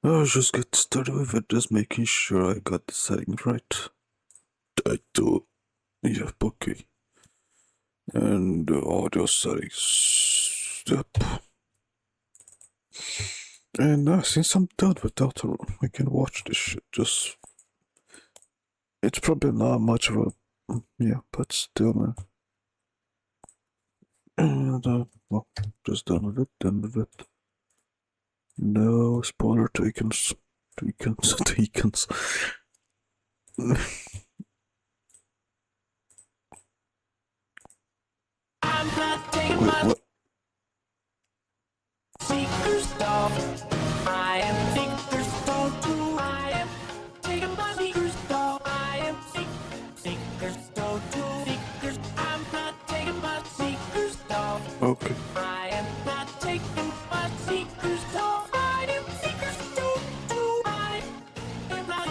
I'll just get started with it, just making sure I got the settings right. Title, yep, okay. And the audio settings, yep. And since I'm done with Deltarune, I can watch this shit. Just, it's probably not much of a, yeah, but still, man. And, well, just done with it. No spoiler takens. Takens. I'm not taking Wait, my what? secrets off. I am secrets off too. I am taking my secrets off. I am secrets off too. Secrets. I'm not taking my secrets off. Okay. I am not taking my secrets off. I am secrets off too. I am not.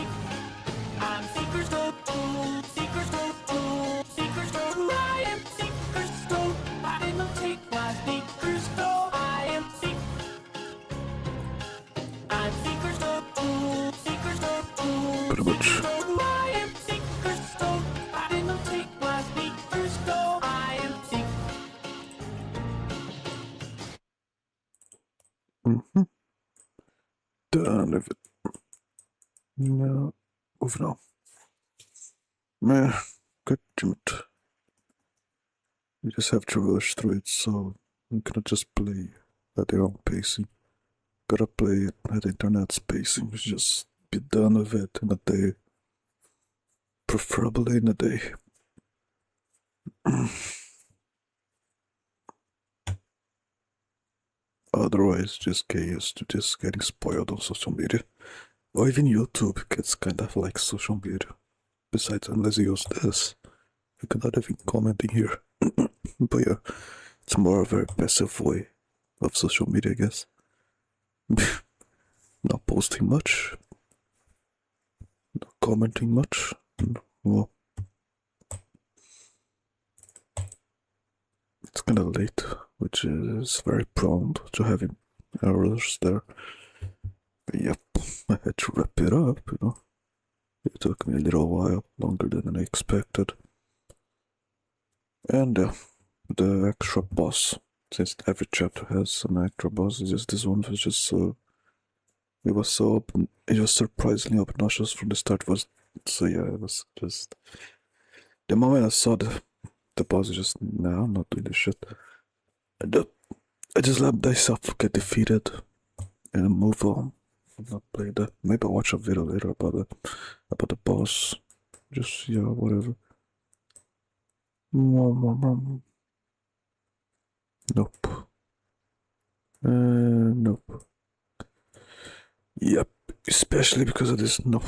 I'm secrets off too. Secrets off too. Secrets off. I am secrets off. I am not take my secrets off. I am I'm secrets off too. Secrets off too. Pretty much. I am secrets off. I am not take my secrets off. I am Done with it. No, moving on. Man, god damn it. You just have to rush through it, so you cannot just play at their own pacing. Gotta play it at internet's pacing. Just be done with it in a day. Preferably in a day. Otherwise, just get used to just getting spoiled on social media. Or even YouTube gets kind of like social media. Besides, unless you use this, you cannot even comment in here. But yeah, it's more of a passive way of social media, I guess. Not posting much, not commenting much. Well, it's kind of late, which is very prone to having errors there. But yep, I had to wrap it up, you know. It took me a little while, longer than I expected. And the extra boss, since every chapter has an extra boss, it's just this one was just so. It was surprisingly obnoxious from the start. So yeah, it was just the moment I saw the boss, just nah, I'm not doing this shit. I just let myself get defeated and move on. I'm not play that. Maybe I'll watch a video later about the boss. Just yeah, whatever. Nope. Nope. Yep, especially because of this. Nope.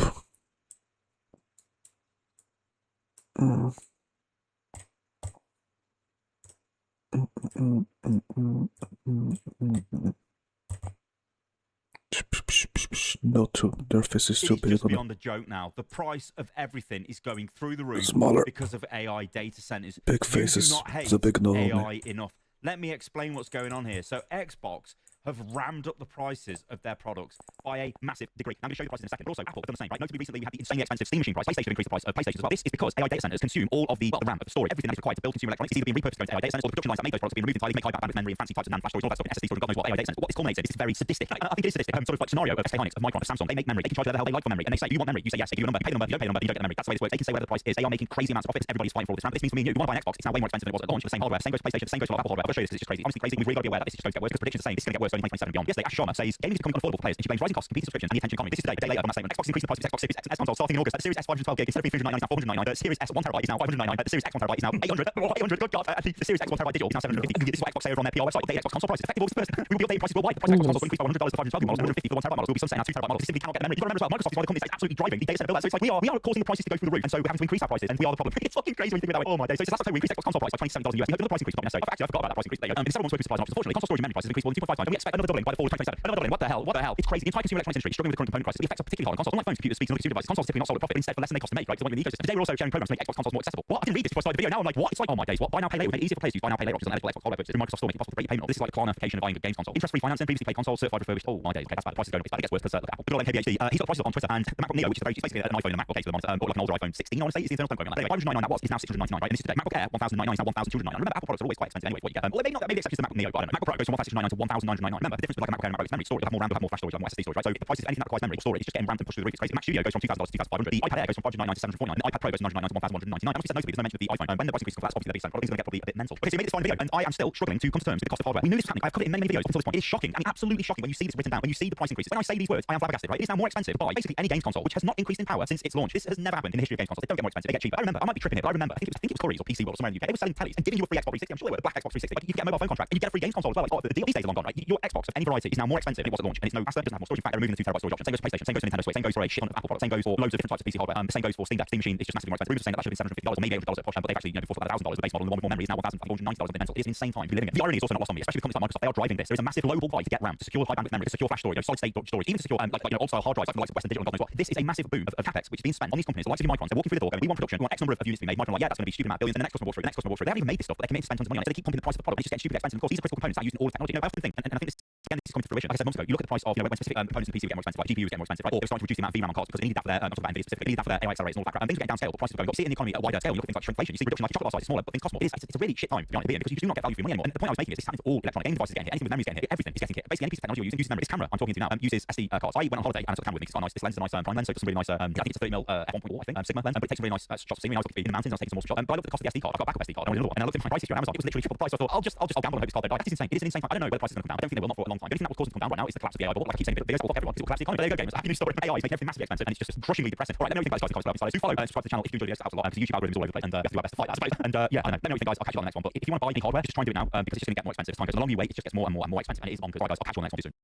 No, their face is too It's big just on it. beyond a joke now. The price of everything is going through the roof Smaller. because of AI data centers. Big You faces. do not hate It's a big no on me. AI enough. Let me explain what's going on here. So Xbox have rammed up the prices of their products by a massive degree. I'm going to show you the prices in a second, but also Apple have done the same, right? Notably recently we had the insanely expensive Steam Machine price. PlayStation increased the price of PlayStation as well. This is because AI data centers consume all of the RAM of the storage. Everything that is required to build consumer electronics is either being repurposed to go into AI data centers, or the production lines that make those products are being removed entirely, make high bandwidth memory and fancy types of NAND flash storage, all that stuff in SSD storage, God knows what AI data centers. But what this culminates in, this is very sadistic. I think it is sadistic. Sort of like scenario of SK Hynix, of Micron, of Samsung. They make memory. They can charge whatever the hell they like for memory, and they say, you want memory? You say yes. They give you a number. Pay the number. You don't pay the number. You don't get the memory. That's the way this works. They can say whatever the price is. They are making crazy amounts of profits. Everybody's fighting for all this RAM. This means for me and you, we want to buy an Xbox. It's now way more expensive than it was at launch for the same hardware. Same goes for PlayStation. Same goes for Apple hardware. I'll show you this. It's just crazy. Honestly, crazy. We've really got to be aware that this is just going to get worse because predictions are saying this is going to get worse in 2027 and beyond. Yesterday, Ash Sharma says gaming is becoming unaffordable for players, and she blames rising costs, competing subscriptions, and the attention economy. This is today, a day later on that statement. Xbox increased the price of Xbox Series X and S consoles starting in August. The Series S 512 gig instead of being 399 is now 499. The Series S 1 terabyte is now 599. The Series X 1 terabyte is now 800. 800. Good God! Actually, the Series X 1 terabyte digital is now 750. This is what Xbox say over on their PR website. Update Xbox console prices effective August 1st. We will be updating prices worldwide. The price of Xbox consoles will increase by $100 for 512 models, 150 for 1 terabyte models. Will be sunset now 2 terabyte models. We simply cannot get memory. You've got to remember as well, Microsoft is one of the companies that's absolutely driving the data center build out. So it's like we are causing the prices to go through the roof, and so we're having to increase our prices, and we are the problem. It's fucking crazy when you think about it. Oh my days. So it's last October we increased Xbox console price by $27 US. We hope that the price increase is not necessary. Actually, I forgot about that price increase. There you go. In several months, we supplies options. Unfortunately, console storage and memory prices increased more than 2.5 times. And we expect expect another doubling by the fall of 2027. Another doubling. What the hell? What the hell? It's crazy. The entire consumer electronics industry is struggling with the current component crisis. The effects are particularly hard on consoles. Unlike phones, computers, speakers, and other consumer devices, consoles typically not sold at profit, but instead for less than they cost to make, right? So the ecosystem. Today we're also sharing programs to make Xbox consoles more accessible. What? I didn't read this before I started the video. Now I'm like, what? It's like, oh my days, what? Buy now, pay later. It's easier for players to use buy now, pay later options on eligible Xbox hardware purchases through Microsoft Store, making it possible to break your payment. This is like the clarification of buying a games console. Interest-free financing, previously paid consoles, certified refurbished. Oh my days. Okay, that's bad. The price is going up. It's bad. It gets worse because look at Apple. Good old KBHD. He's got the prices up on Twitter, and the MacBook Neo, which is basically an iPhone and a MacBook case with a monitor, or like an older iPhone 16. I want to say it's the internal phone going on. Anyway, 599 that was is now 699, right? And this is today. MacBook Air 1,099 is now 1,299. Remember, Apple products are always quite expensive anyway. What you get. Well, maybe not. Maybe exceptions to the MacBook Neo, but I don't know. MacBook Pro goes from 1,699 to 1,999. Remember, the difference with like a MacBook Air and MacBook is memory storage. Have more RAM, have more flash storage, have more SSD storage, right? So the price is anything that requires memory or storage. It's just getting ramped and pushed through the roof. It's crazy. Mac Studio goes from $2,000 to $2,500. The iPad Air goes from $599 to $749. And the iPad Pro goes from $999 to $1,199. That must be said notably. There's no mention of the iPhone. When the price increases, that's obviously the big selling product. Things are going to get probably a bit mental. Okay, so you made this fine video, and I am still struggling to come to terms with the cost of hardware. We knew this was happening. I've covered it in many videos up until this point. It is shocking. I mean, absolutely shocking when you see this written down, when you see the price increases. When I say these words, I am flabbergasted, right? It is now more expensive to buy basically any games console, which has not increased in power since its launch. This has never happened in the history of games consoles. They don't get more expensive, they get cheaper. I remember, I might be tripping here, but I remember, I think it was Currys or PC World or somewhere in the UK. They were selling tellies and giving you a free Xbox 360. I'm sure they were, the black Xbox 360. Like, you get a mobile phone contract and you get a free games console as well. Like, oh, the deal these days are long gone, right? Your Xbox of any variety is now more expensive than it was at launch, and it's no faster, doesn't have more storage. In fact, they're removing the 2 terabyte storage option. Same goes for PlayStation, same goes for Nintendo Switch, same goes for a shit ton of Apple products, same goes for loads of different types of PC hardware. The same goes for Steam Deck, Steam Machine. It's just massively more expensive. Rumors are saying that should have been $750 or maybe $800 at push, but they've actually, before that $1,000 the base model, and the one with more memory is now $1,490 mental. It is an insane time to be living in. The irony is also not lost on me, especially with companies like Microsoft. They are driving this. There is a massive global fight to get RAM, to secure high bandwidth memory, to secure flash storage, solid state storage, even to secure old style hard drives like the likes of Western Digital and God knows what. This is a massive boom of capex which is being spent on these companies, the likes of Micron. They're walking through the door going, we want production, we want X number of units to be made. Micron like, yeah, that's going to be stupid amount, billions, and the next customer walks through, the next customer walks through. They haven't even made this stuff, but they're committed to spend tons of money on it. So they keep pumping the price of the product. It's just getting stupidly expensive. Of course, these are critical components that are used in all the technology. I often think, and I think this again, this is coming to fruition. Like I said months ago, you look at the price of when specific components in the PC get more expensive, like GPUs get more expensive, right? Or they're starting to reduce the amount of VRAM on cards because they need that for their not about NVIDIA specifically, they need that for their AI accelerators and all that crap. And things are getting downscaled, the prices are going up. See it in the economy at a wider scale. You look at things like shrinkflation, you see reduction like chocolate size is smaller, but things cost more. It's a really shit time to be honest because you do not get value for your money anymore. And the point I was making is this happens for all electronic game devices getting hit, anything with memory is getting hit, everything is getting hit. Basically any piece of technology you're using uses memory. This camera I'm talking to you now uses SD cards. I went on holiday and I took the camera with me. It's quite nice. This lens is a nice prime lens, so it's some really nice I think it's a 30mm f1.4 I think Sigma lens, but it takes some really nice shots of scenery. I was looking in the mountains, I was taking some more shots. But I looked at the cost of the SD card. I've got a backup SD card. I wanted another one. And I looked at my prices here on Amazon. It was literally triple the price. So I thought I'll gamble and hope this card don't die. This is insane. It is an insane time. I don't know where the price is going to come down. I don't think they will, not for a long time. The only thing that will cause it to come down right now is the collapse of the AI bubble. Like I keep saying, videos will everyone. It will collapse the economy. But there you go, gamers. Happy news story. AI is making everything massively expensive and it's just crushingly depressing. All right, let me know what you think, guys. Do follow and subscribe to the channel if you enjoy this. It helps a lot because the YouTube algorithm is all over the place and we have to do our best to fight that, I suppose. And yeah, I don't know. Let me know what you think, guys. I'll catch you on the next one. But if you want to buy any hardware, just try and do it now because it's just going to get more expensive as time goes. The longer you wait, it just gets more and more expensive and it is bonkers. Right, guys, I'll catch you on the next one soon.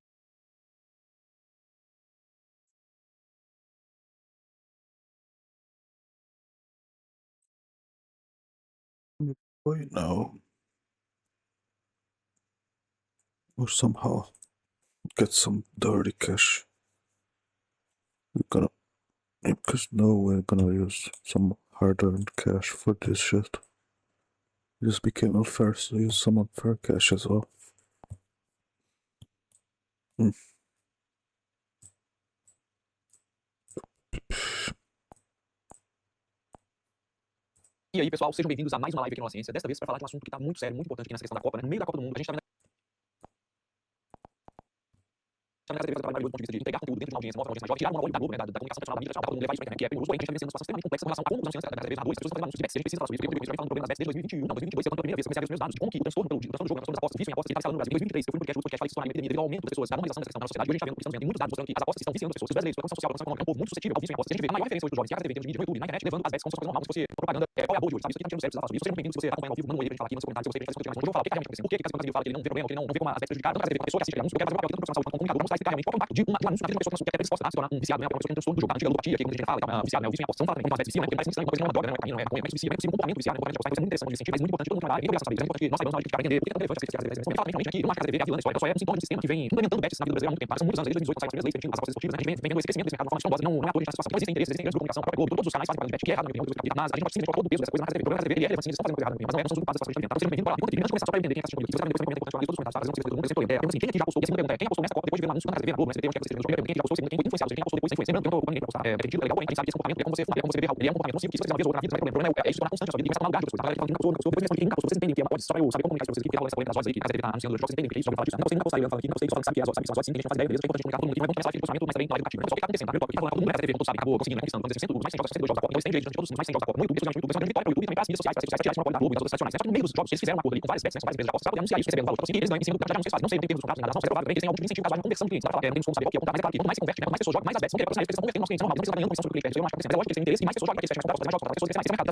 Wait now. Or somehow get some dirty cash. Because no, we're gonna use some hard-earned cash for this shit. It just became unfair, so use some unfair cash as well. E aí, pessoal, sejam bem-vindos a mais uma live aqui no Ciência. Desta vez para falar de um assunto que está muito sério, muito importante aqui nessa questão da Copa, né? No meio da Copa do Mundo, a gente está vendo essa TV trabalhando do ponto de vista de entregar conteúdo dentro de uma audiência maior, tirar o monopólio da Globo, né, da comunicação tradicional, da mídia tradicional, levar isso para a internet, que é perigoso, porém a gente está vivendo uma situação extremamente complexa com relação a como os anunciantes da TV na rua, as pessoas estão fazendo anúncios de bets, seja precisa falar sobre isso, eu falando problemas das bets desde 2021, não, 2022, quando pela primeira vez comecei a ver os meus dados de como que o transtorno do jogo, o transtorno das apostas, vício em apostas, ele está escalando no Brasil. Em 2023, eu fui no podcast falei isso lá, epidemia devido ao aumento das pessoas, da normalização dessa questão na sociedade, e hoje a gente está vendo muitos dados mostrando que as apostas estão viciando as pessoas, os brasileiros, pela questão social, pela questão econômica, é um povo muito suscetível ao vício em apostas. A gente vê a maior referência hoje dos jovens que a TV, temos mídia no YouTube, na internet, levando as bets como se fosse coisa normal, como se fosse propaganda, qual é a boa de hoje, sabe? Isso aqui tá tirando o cérebro, você falar sobre isso. Sejam bem-vindos, se você está acompanhando ao vivo, manda um oi pra gente falar aqui nos comentários, se você está discutindo mais. Hoje eu vou falar o que realmente aconteceu, por que Caso Brasil fala que ele não vê problema, que ele não vê como as bets prejudicadas, não tem a ver com a pessoa que assiste aquele anúncio, quer fazer um papel tanto profissional de saúde quanto comunicador, vamos mostrar explicar realmente qual é o impacto de um anúncio na vida de uma pessoa que é predisposta a se tornar um viciado, né? Uma pessoa que tem um transtorno do jogo, a antiga ludopatia, que muita gente fala, então, viciado, né? O vício em apostas, não fala também, então as bets viciam, né? Porque parece muito estranho, uma coisa que não é uma droga, não é um caminho, não é maconha, mas vicia, é possível um comportamento viciado, né? Um comportamento de apostar, então é muito interessante, muito incentivo, mas muito importante, todo mundo trabalhar, ninguém obrigação a saber, é importante que nós saibamos na hora de criticar, entender por que é tão relevante as pesquisas que as vezes, aqui, não acho que a TV é a vilã da história, só é um sintoma de um sistema que vem implementando bets na vida do Brasil há muito tempo, são muitos anos, desde 2018, quando saiu as primeiras leis permitindo as apostas esportivas, né? A gente vem vendo esse crescimento desse mercado de forma estrondosa, e não é à toa a gente está nessa situação, não existem interesses, existem grandes grupos de comunicação, a própria Globo, todos os canais fazem propaganda de bet, que é errado, na minha opinião, mas a gente pode simplesmente colocar todo o peso dessa coisa na TV, o programa da TV, ele é relevante, eles estão fazendo coisa errada, mas não é, não são usurpadas essas coisas que a gente tá. Então, sejam bem-vindos para lá, enquanto antes de começar, só para eu entender quem está assistindo aqui, se você está vendo depois também é importante falar todos os comentários, fazer um segundo ideia, assim, quem aqui já apostou, e a segunda pergunta é, quem apostou nessa Copa depois de ver o anúncio na TV, na Globo, na SBT, onde quer que você esteja, quem já apostou, segundo, quem foi influenciado, quem apostou depois sem influência, lembrando que eu não tô culpando ninguém pra apostar, é permitido, é legal, porém, quem sabe esse comportamento, é como você beber algo, ele é um comportamento nocivo que se você fizer uma vez ou outra na vida, você vai ter problema, é isso, tornar constante a sua vida, e começa a tomar lugar de outras coisas, a galera fala que nunca apostou, depois me responde quem nunca apostou, vocês entendem o que é uma odds, só pra eu saber como comunicar isso pra vocês aqui, porque rola essa polêmica das odds aí, que a TV tá anunciando os jogos, vocês entendem o que é isso, já ouviu falar disso, não sei, nunca apostaria, eu falo aqui, não sei, só falando que sabe que é as odds, sim, tem gente que não faz ideia, beleza, é importante comunicar todo mundo, mas vamos começar aqui no posicionamento, mas também live educativa, só o que tá acontecendo, tá? Eu tô aqui falando, todo mundo vai pra TV, todos sabem, acabou conseguindo, conquistando, vamos dizer, 100 os mais 100 jogos, 62 jogos da Copa, então eles têm direito de todos os mais 100 jogos da Copa, no YouTube, especialmente no YouTube, vai ser uma grande vitória pro YouTube, também para as mídias sociais, para tirar uma qualidade da Globo e das outras tradicionais, só que no meio dos jogos, eles fizeram um acordo ali com várias bets, né, são várias empresas de apostas, para poder anunciar isso, receberam um valor, e eles ganham em cima do que já não se faz, não sei, não tem termos contratos, nada, não, só é provável, eles têm algum tipo de incentivo, caso haja conversão de clientes, vai falar, não temos como saber é o ponto mais claro que quanto mais se converte, mais pessoas jogam, mais as bets vão querer patrocinar eles, estão convertendo nosso cliente, não precisa ganhando comissão sobre o cliente, é lógico que eles têm interesse, e mais pessoas jogam, mais jogos, mais pessoas querem mais mercado,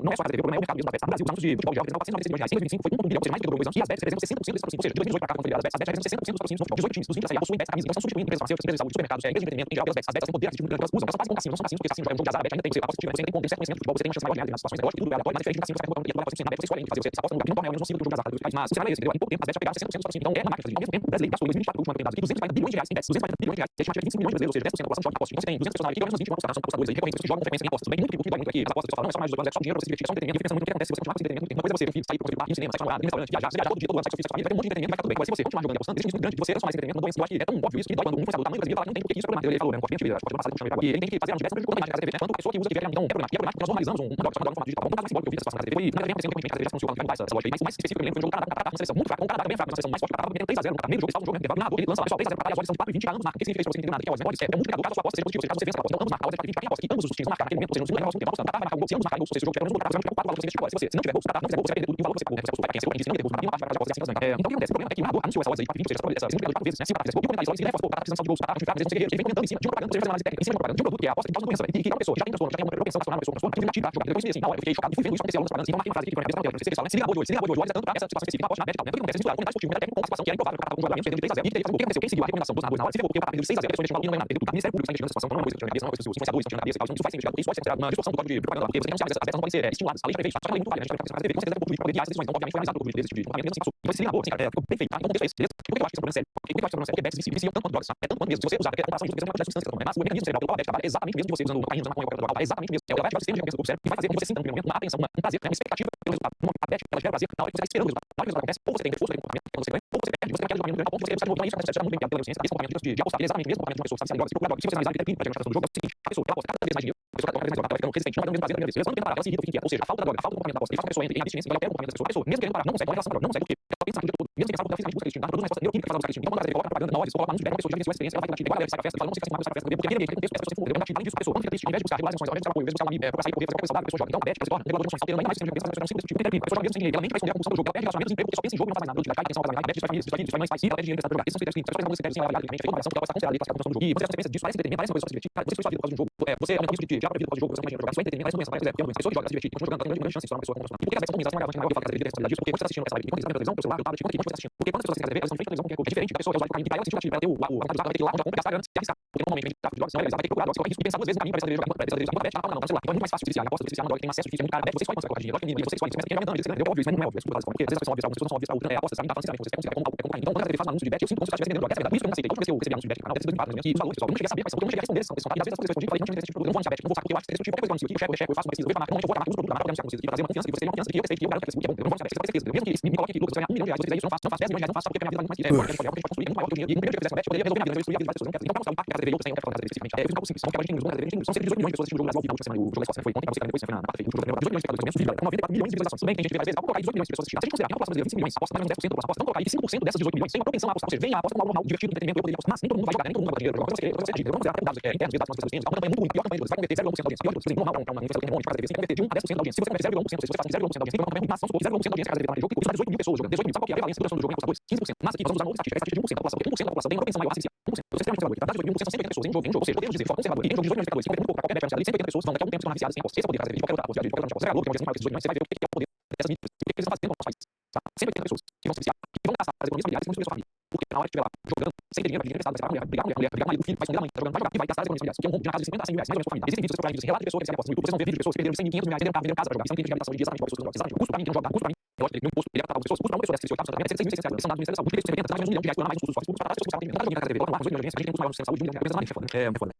não é só a TV, o problema é o mercado mesmo da bets. No Brasil, os anos de futebol de jogos representam 496 milhões de reais, em 2025 foi 1,1 bilhão, ou seja, mais de 2 anos, e as bets representam 60% desses patrocínios, ou seja, de 2018 para cá, quando foi criada as bets representam 60% dos patrocínios do futebol. 18 times dos 20 da Série A possuem bets na camisa, então estão substituindo empresas farmacêuticas, empresas de saúde, supermercados, empresas de entretenimento, em geral, pelas bets. As bets têm poder aquisitivo, elas usam, elas são quase como cassinos, não são cassinos, porque cassino já é um jogo de azar, a bet ainda tem, você aposta se tiver, você tem certo conhecimento do futebol, você tem uma chance maior de ganhar nas situações, é lógico que tudo é aleatório, mas é diferente de cassino, você pode colocar na bet, você escolhe entre fazer, você aposta no lugar que não torna menos nocivo do que o jogo de azar, mas o cenário é esse, entendeu? Em pouco tempo, as bets já pegaram 60% dos patrocínios, então é uma máquina de ao mesmo tempo, o brasileiro gastou em 2024, última oportunidade, aqui 240 bilhões de reais em bets, 240 bilhões de reais, e a estimativa é 25 milhões de brasileiros, ou seja, 10% da população joga aposta. Então você tem 200 pessoas na área, que pelo menos 20 são apostadores aí, reconhecidos que jogam com frequência em apostas. Também muito que dói muito aqui, as apostas que falam, não é só mais de 2 anos, é só dinheiro pra se divertir, é só entretenimento. Eu fico pensando muito o que acontece se você continuar com esse entretenimento. Uma coisa é você sair pra ir no cinema, sair pra um lugar, ir no restaurante, viajar todo dia, todo ano, sair com a sua família, vai ter um monte de entretenimento, vai ficar tudo bem. Mas se você continuar jogando e apostando, existe um risco muito grande de você transformar esse entretenimento numa doença. Eu acho que é tão óbvio isso que dói quando um influenciador do tamanho do Brasil fala que não tem porque isso é problemático. Ele falou, né, um forte antivirus, acho que do passado eu chamei pra agora. E ele tem que fazer a diversa coisa de casa TV, né? Tanto pessoa que usa de então é problemático. E é problemático porque nós normalizamos um negócio chamado formato digital. Vamos contar mais simbólico que eu vi essa situação na TV. Foi, não é acontecendo frequentemente, a TV já funciona, vai essa lógica aí, mas o mais específico eu lembro foi um jogo Canadá contra uma seleção muito fraca, um Canadá também fraco, uma seleção mais forte que a metendo 3-0 no primeiro jogo, estava no jogo, intervalo, nada, ele lança lá, pessoal, 3-0 para as odds são de 4,20 já ambos marcam. O que significa isso para você entender nada? Que é odds? É um multiplicador, caso a sua aposta seja positiva, ou seja, caso você vença a aposta. Então ambos marcam, a odds é 4,20 para quem aposta. E ambos os times marcaram naquele momento, ou seja, no segundo negócio, tempo apostando, vai marcar um gol, se ambos marcarem gol, se esse jogo tiver pelo menos um gol, você vai multiplicar 4 valores você investiu. Se não tiver gol, se não fizer gol, você vai perder tudo, e o valor você pagou, vai quem se não tem gol, não parte para a aposta, assim, então o que acontece? O problema é que o narrador anunciou essa odds aí, 4,20, ou seja, essa multiplicador de 4 vezes, né? Se o cara fizesse gol, e o comentarista logo em seguida reforçou, o cara precisando de gols, o cara fraco, mesmo ele vem comentando em cima de uma propaganda, você vai fazer análise técnica, em cima de uma propaganda, de um produto que é a aposta que causa doença, e que uma pessoa já tem transtorno, já tem uma propensão a se tornar uma pessoa negativa, jogar. Então eu assim, na hora eu fiquei chocado e fui vendo isso acontecer ao longo das propagandas, então marquei uma frase aqui que foi na cabeça da tela, não sei se eles falam, se liga a boa de hoje, olha tanto para essa situação específica, aposta na bet e tal, né? O que acontece? Eles misturaram comentário esportivo, comentário técnico com uma situação que era improvável, o cara tava com um jogador perdendo de 3-0, e que o que aconteceu? Quem seguiu a recomendação dos narradores na hora, se ferrou, porque o cara perdeu de 6-0, a pessoa deixou e não lembra nada, perdeu tudo. O Ministério Público está investigando essa situação, não é uma coisa que tinha na cabeça, não é uma coisa que os influenciadores estão tirando na cabeça e tal, isso vai ser investigado, isso pode ser considerado uma distorção do código de propaganda, porque você tem que anunciar, as betas não podem ser estimuladas, a lei prevê isso, só que a lei muito válida, a gente vai fazer TV, com certeza tem um público de decisões, então obviamente foi analisado por desse tipo de comportamento, mesmo assim passou. Então se liga na boa, assim, cara, ficou perfeito, tá? Então o contexto é esse, beleza? Por que eu acho que esse é um problema sério? Por que eu acho que esse é um problema sério? Porque bets viciam tanto quanto drogas, é tanto quanto mesmo, se você usar, porque a comparação justa, mesmo a quantidade de substâncias, mas o mecanismo cerebral pelo qual a bet trabalha é exatamente mesmo de você usando cocaína, usando maconha, qualquer droga, é exatamente mesmo, ela vai ativar o sistema de recompensa do cérebro e vai fazer com que você sinta no primeiro momento uma atenção, um prazer, uma expectativa pelo resultado. A bet, ela gera prazer na hora que você está esperando o resultado. Na hora que o resultado acontece, ou você tem reforço, tem comportamento, quando você ganha, ou você perde, você tem aquele dopamina, ao ponto de você precisa de novo, então isso gera muito bem pela neurociência, esse comportamento de apostar, ele é exatamente o mesmo comportamento de uma pessoa que sabe se drogas, se procurar drogas. Se você analisar a vida clínica para diagnosticação do jogo, é o seguinte, a pessoa ela aposta cada vez mais dinheiro, a pessoa cada vez mais droga, ela vai ficando resistente, não vai dando mesmo prazer da primeira vez. Ela não tenta parar, ela se irrita, o que inquieta, ou seja, a falta da droga, a falta do comportamento da aposta, ele faz com que a pessoa entre em abstinência, ela pega o comportamento da pessoa, mesmo querendo parar, não consegue, com relação à droga, não consegue, porque ela pensa no dia todo, mesmo sem pensar porque ela fisicamente busca aquele estímulo, produz uma resposta neuroquímica que faz ela buscar aquele estímulo. Então quando ela coloca na propaganda, na hora, se coloca anúncio direto, uma pessoa já vivenciou essa experiência, ela vai nativa, ela sai pra festa, ela não se cansa mais, sai pra festa, porque aquele ambiente, aquele contexto, essa pessoa se fudeu, além disso, a pessoa, quando fica triste, ao invés de buscar regulares emoções, ao invés de buscar apoio, ao invés de buscar um amigo, procurar sair, correr, fazer uma coisa saudável, a pessoa joga. Então a bet, ela se torna um regulador de emoções, alterando ainda mais o sistema de recompensa, ela se torna um ciclo destrutivo, tem a pessoa joga mesmo sem dinheiro, ela nem vai responder a compulsão do jogo, ela perde relacionamento, desemprego, porque só pensa em jogo e não faz mais nada, cai, atenção, faz mais nada, a bet destrói famílias, destrói mães, pais, e ela perde dinheiro pensando em jogar. Esses são critérios clínicos, as pessoas não se querem, sim, ela avaliada clinicamente, feita uma avaliação, porque ela está considerada ali, classificada como função do jogo. E você tem as consequências disso, parece entretenimento, parece uma coisa só se divertir, cara, você foi sua vida por causa de um jogo, você aumenta o risco de tirar a vida por causa do jogo, você imagina jogar, isso é entretenimento, parece uma doença, parece que é uma doença, a pessoa que joga, se divertir, continua jogando, tem grande chance de se tornar uma pessoa como e por que as bets são ruins, elas são agravante, eu falo que a TV tem responsabilidade disso, porque quando você está assistindo essa live, quando você está vendo televisão, pelo celular, pelo tablet, quando você está assistindo, porque quando as pessoas assistem a TV, elas estão frente à televisão, porque é diferente da pessoa que é usuário de cocaína, que para ela sentir ela ter a vontade de usar, ela vai ter que ir lá onde ela compra, gastar grana, se arriscar, porque normalmente de drogas não é legalizado, vai ter que procurar drogas, corre risco de pensar duas vezes no caminho para essa TV jogar enquanto bet, jogar bet, não, no celular, então é muito mais fácil de viciar, a aposta de viciar uma droga que tem acesso difícil, é muito caro, a bet você escolhe quando você vai colocar dinheiro, lógico que você escolhe, você vai dando, é óbvio, isso não é óbvio, porque às vezes as pessoas são óbvias, algumas pessoas não são óbvias, outra é aposta, sabe, tá falando sinceramente, você quer como cocaína, então quando a TV faz um anúncio de bet, eu sinto como se eu estivesse vendendo droga, essa é a verdade, por isso que eu não aceitei, então eu recebi anúncio de bet, canal, desde 2004, e os valores, pessoal, eu não cheguei a saber quais são, porque eu não cheguei a responder essa questão, e às vezes as coisas eu falei, não tinha interesse, eu não vou anunciar bet, não vou sacar, porque eu acho que é destrutivo, qualquer coisa eu anuncio aqui, eu checo, eu faço uma pesquisa, eu vejo a marca, normalmente eu vou a marca, uso o produto da marca, eu anunciar com vocês, e trazer uma confiança, e vocês terem uma confiança de que eu sei que eu garanto que esse produto é bom, eu não vou anunciar bet, você certeza, mesmo que me coloque aqui, Lucas, você vai ganhar 1 milhão de reais, você fizer isso, eu não faço 10 milhões de reais, não faço, porque a minha vida vale muito mais que é, porque a gente pode construir muito maior que o dinheiro, e no primeiro dia que eu fizesse essa bet, eu poderia resolver minha vida, eu destruir a vida de várias pessoas, eu não quero, então para mostrar o impacto que a TV eu tenho, eu quero falar da TV especificamente, eu fiz um pouco simples, então que agora a gente tem os bons, são cerca de 18 milhões de pessoas assistindo o jogo Brasil ao vivo na última semana, o jogo da Escócia foi ontem, para você depois foi na quarta-feira, o jogo da 18 milhões de espectadores, também subir, 94 milhões de visualizações, também tem gente que vê às vezes, ao colocar 18 milhões de pessoas assistindo, se a gente considerar que a população brasileira 25 milhões, aposta mais ou menos 10% da população, aposta, não colocar aí 5% dessas 18 milhões, tem uma propensão a apostar, ou seja, vem a aposta como algo normal, divertido, entretenimento, eu poderia apostar, mas nem todo mundo vai jogar, nem todo mundo vai dinheiro, eu vou considerar dados internos, dados que as pessoas têm, a campanha é muito ruim, pior campanha de todas, vai converter 0,1% da audiência, pior de tudo, normal para um influenciador que tem um monte de casa de TV, você tem que converter de 1 a 10% da audiência, se você converter 0,1%, se você faz 0,1% da audiência, tem uma campanha ruim, mas são 0,1% da audiência que a casa de TV tá no jogo, que custa 18 mil pessoas jogando, 18 mil, sabe qual que é a prevalência da duração do jogo em apostadores? 15%, mas aqui nós vamos usar uma outra estatística, a estatística de 1% da população, porque 1% da população tem uma propensão maior a se viciar, 1%, você tem um conservador, tá? 18 mil, são 180 pessoas em jogo, ou seja, podemos dizer, de forma conservadora, em jogo de 18 milhões de espectadores, 50 muito pouco, qualquer bet ali, 180 pessoas vão daqui a algum tempo se tornar viciadas em apostas, esse é o poder da casa de qualquer outra aposta, de qualquer outra aposta, você é louco, tem uma versão maior que 18 milhões, você vai ver o que é o poder dessas mídias, o que eles estão fazendo com o nosso país, sabe? 180 pessoas que vão se viciar, que vão gastar as economias familiares, que vão destruir sua família, porque na hora que estiver lá, jogando, sem ter dinheiro, vai pedir emprestado, vai separar a mulher, vai brigar com a mulher, vai brigar com o marido, o filho, vai esconder a mãe, tá jogando, vai jogar e vai gastar as economias familiares, o que é um rombo de na casa de 50 a 100 mil reais, mais ou menos por família. Existem vídeos, vocês procurarem vídeos, relato de pessoas que apostam no YouTube, vocês vão ver vídeos de pessoas que perderam 100 mil, 500 mil reais, venderam carro, venderam casa pra jogar, isso é um crime de reabilitação de dia, exatamente igual pessoas que exatamente o custo pra mim, que não joga, custo pra mim, é lógico que ele tem um imposto, ele é tratado das pessoas, custo pra uma pessoa dessa que se oitavo tratamento é 6.600 reais, são dados do Ministério da Saúde, por isso 70, mais ou menos 1 milhão de reais por ano, mais uns custos fortes, para as pessoas que sabem, não tá jogando na casa da TV, coloca lá 18 milhões de reais, a gente tem custos maiores no sistema de saúde, 1 milhão de reais, mas é foda, é foda.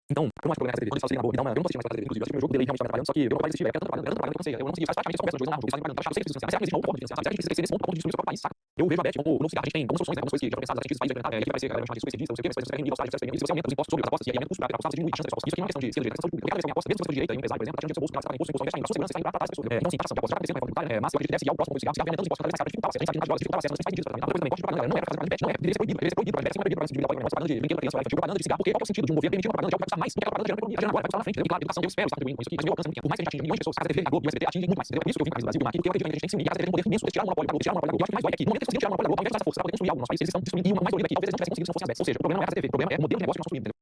Então, por mais problema na TV, quando eles falam assim, na boa, me dá uma, eu não tô assistindo mais pra TV, inclusive, eu acho que meu jogo dele realmente tá trabalhando, só que eu não vai existir, é tanta propaganda, que eu não sei, eu não consegui, faz praticamente essa conversa do jogo, eles fazem propaganda, tá chato, sei que precisa, mas será que existe uma outra forma de financiar, sabe? Será que a gente precisa crescer nesse ponto de destruir o próprio país, saca? Eu vejo a bet como no cigarro, a gente tem algumas soluções, algumas coisas que já pensadas, a gente países implementar, que vai ser, a gente chama de suicidista, não sei o que, mas você vai rendir aos salários, e se você aumenta os impostos sobre as apostas, e aí aumenta o custo para a população, você diminui a chance das pessoas. Isso aqui não é uma questão de ser direita, é questão de pública. Cada vez que aposta, mesmo se você for de direita, um empresário, por exemplo, tá tirando do seu bolso, ela está imposto, imposto, investe ainda, a sua segurança está indo para trás das pessoas. Então, sim, taxação de aposta, já aconteceu na economia, mas se eu acredito que deve seguir ao próximo do cigarro, cigarro aumentando os impostos cada vez mais caro, dificultar o acesso, a gente sabe que nas drogas dificultar o acesso, não faz sentido também. Outra coisa também, corte de propaganda, não é para fazer propaganda de bet, não é, deveria ser proibido, mas deve ser uma proibido para se dividir apoio, propaganda de brinquedo para criança, vai, propaganda de cigarro, porque qual é o sentido de um governo permitir uma propaganda de algo que vai custar mais do que aquela parada gerando economia, gerando agora, vai passar na frente, entendeu? E claro, educação, eu espero estar contribuindo com isso, que isso continua alcançando, por mais que a gente atinge milhões de pessoas, a TV, a Globo, o SBT atinge muito mais, entendeu? Por isso que eu vim para o Brasil, porque eu acredito que a gente tem que se unir, a TV tem um poder imenso de tirar o monopólio da Globo, tirar o monopólio da Globo. Eu acho que mais dói aqui, no momento que eles conseguiram tirar o monopólio da Globo, ao invés de usar essa força para poder construir algo no nosso país, eles estão destruindo, e o mais dolorido aqui, talvez eles não tivessem conseguido se não fossem abertos. Ou seja, o problema não é a TV, o problema é o modelo de negócio que nós construímos, entendeu?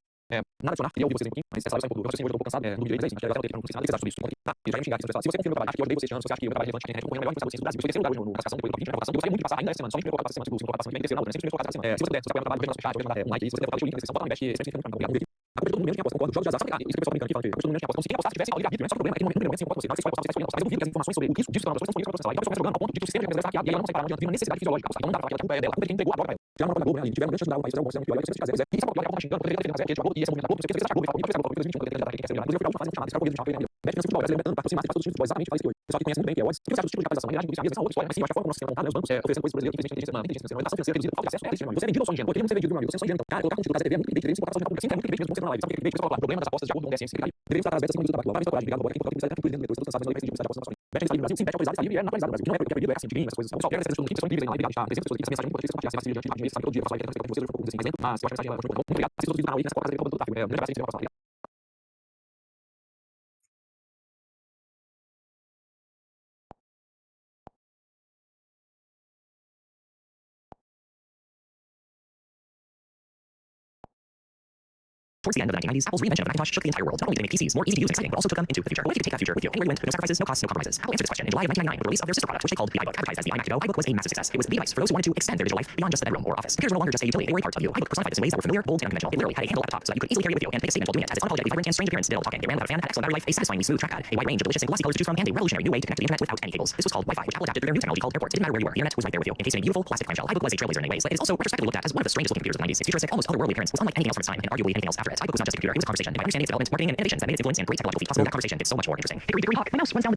Nada adicionar, queria ouvir vocês um pouquinho, mas essa live sai um pouco, eu estou um pouco cansado, no vídeo deles é isso, mas eu não sei nada sobre isso, tá? E já ia me xingar aqui, pessoal. Se você confia no meu trabalho, acho que eu odeio vocês esse ano, se você acha que o meu trabalho é relevante, que a internet concorrendo melhor em vocês do Brasil, se você lugar hoje na classificação, depois do 20 na votação, eu gostaria muito de passar ainda essa semana, somente primeiro colocar essa semana, segundo colocar essa semana, e terceiro na outra, sempre primeiro colocar essa semana. Se você puder, se você apoia meu trabalho, veja nosso chat, veja um like aí, se você puder falar o link da descrição, bota no investe, esse é sempre muito obrigado. A todo mundo menos quem aposta, concordo, jogos de azar, sabe, isso que o pessoal brincando aqui, falando que a todo mundo menos quem aposta, como se quem apostasse tivesse livre-arbítrio, né? Só que o problema é que no momento você, na hora que você vai apostar, você vai escolher, mas eu duvido que as informações sobre o risco disso que as pessoas estão disponíveis para você, então a pessoa vai jogando ao ponto de que o sistema de brasileiro está hackeado e ela não sai para onde ela tem uma necessidade fisiológica, então não dá para falar que a culpa é dela, a culpa é de quem entregou agora para ela. Já uma da Globo, né, tiveram grande chance de dar o país, fizeram um bom sistema pior, e você fazer, e sabe o pior, ela tá xingando, poderia ter feito fazer, e esse movimento da Globo, você fez a Globo, e fala, talvez a Globo, 2021, quando ele já quer ser inclusive eu fui a última fase chamada, esse é o governo de Chapa, mete no futebol brasileiro tanto para aproximar se faz todos os futebol, exatamente faz isso hoje. Pessoal que conhece muito bem que é odds, que você acha do tipo de capitalização, ele acha que isso é outra história, mas sim, eu acho que a forma como nós temos montado, os bancos oferecendo coisas brasileiras, inteligência financeira, educação financeira reduzida, falta de acesso, é extremamente. Você é vendido ao sonho ingênuo, eu queria não ser vendido, meu amigo, você é sonho ingênuo, então, cara, colocar conteúdo da TV é muito clickbait, queremos colocar sempre é muito clickbait, mesmo você na live, sabe o que é clickbait? Você coloca o problema das apostas de acordo com o DSM, deveríamos estar abertos acima do tabaco, várias coragem, obrigado, agora tem que colocar tudo dentro depois, todos cansados, mas não vai pedir publicidade da aposta no nosso país. Bet está no Brasil, sim, bet autorizado, está livre, é naturalizado no Brasil, não é proibido, é assim, de mim, essas coisas, o pessoal quer essas pessoas que são incríveis aí na live, tá? Tem pessoas aqui, essa mensagem muito importante, compartilhar, se diante de sabe todo dia, eu faço live, quero vocês, eu vou assim, exemplo, mas eu acho que a mensagem é muito obrigado, assista todos os vídeos do canal aí, nessa porta, fazer todo o tráfego, um grande abraço, sempre vai passar, obrigado. Towards the end of the 1990s, Apple's reinvention of Macintosh shook the entire world, not only did it make PCs more easy to use and exciting, but also took them into the future. What if you could take that future with you? Anywhere you went, no sacrifices, no costs, no compromises. Apple answered this question in July of 1999 with the release of their sister product, which they called the iBook. Advertised as the iMac to go, iBook was a massive success. It was the device for those who wanted to extend their digital life beyond just the bedroom or office. Computers were no longer just a utility, they were a part of you. iBook personified this in ways that were familiar, bold, and unconventional. It literally had a handle laptop so that you could easily carry it with you and take a statement while doing it, as its unapologetically vibrant and strange appearance did all talking. It ran without a fan, had excellent battery life, a satisfyingly smooth trackpad, a wide range of delicious and glossy colors to choose from, and a revolutionary new way to connect to the internet without any cables. This was called Wi-Fi, which Apple adapted through their new technology called AirPort. It didn't matter where you were, the internet was right there with you, encased in a beautiful plastic clamshell. iBook was a trailblazer in many ways, but it is also retrospectively looked at as one of the strangest looking computers of the 90s. Its futuristic, almost otherworldly appearance was unlike anything else from its time, and arguably anything else after it. iBook was not just a computer, it was a conversation. And by understanding its development, marketing, and innovations that made its influence and great technological feats possible, that conversation gets so much more interesting. Hickory Hawk, my mouse runs down.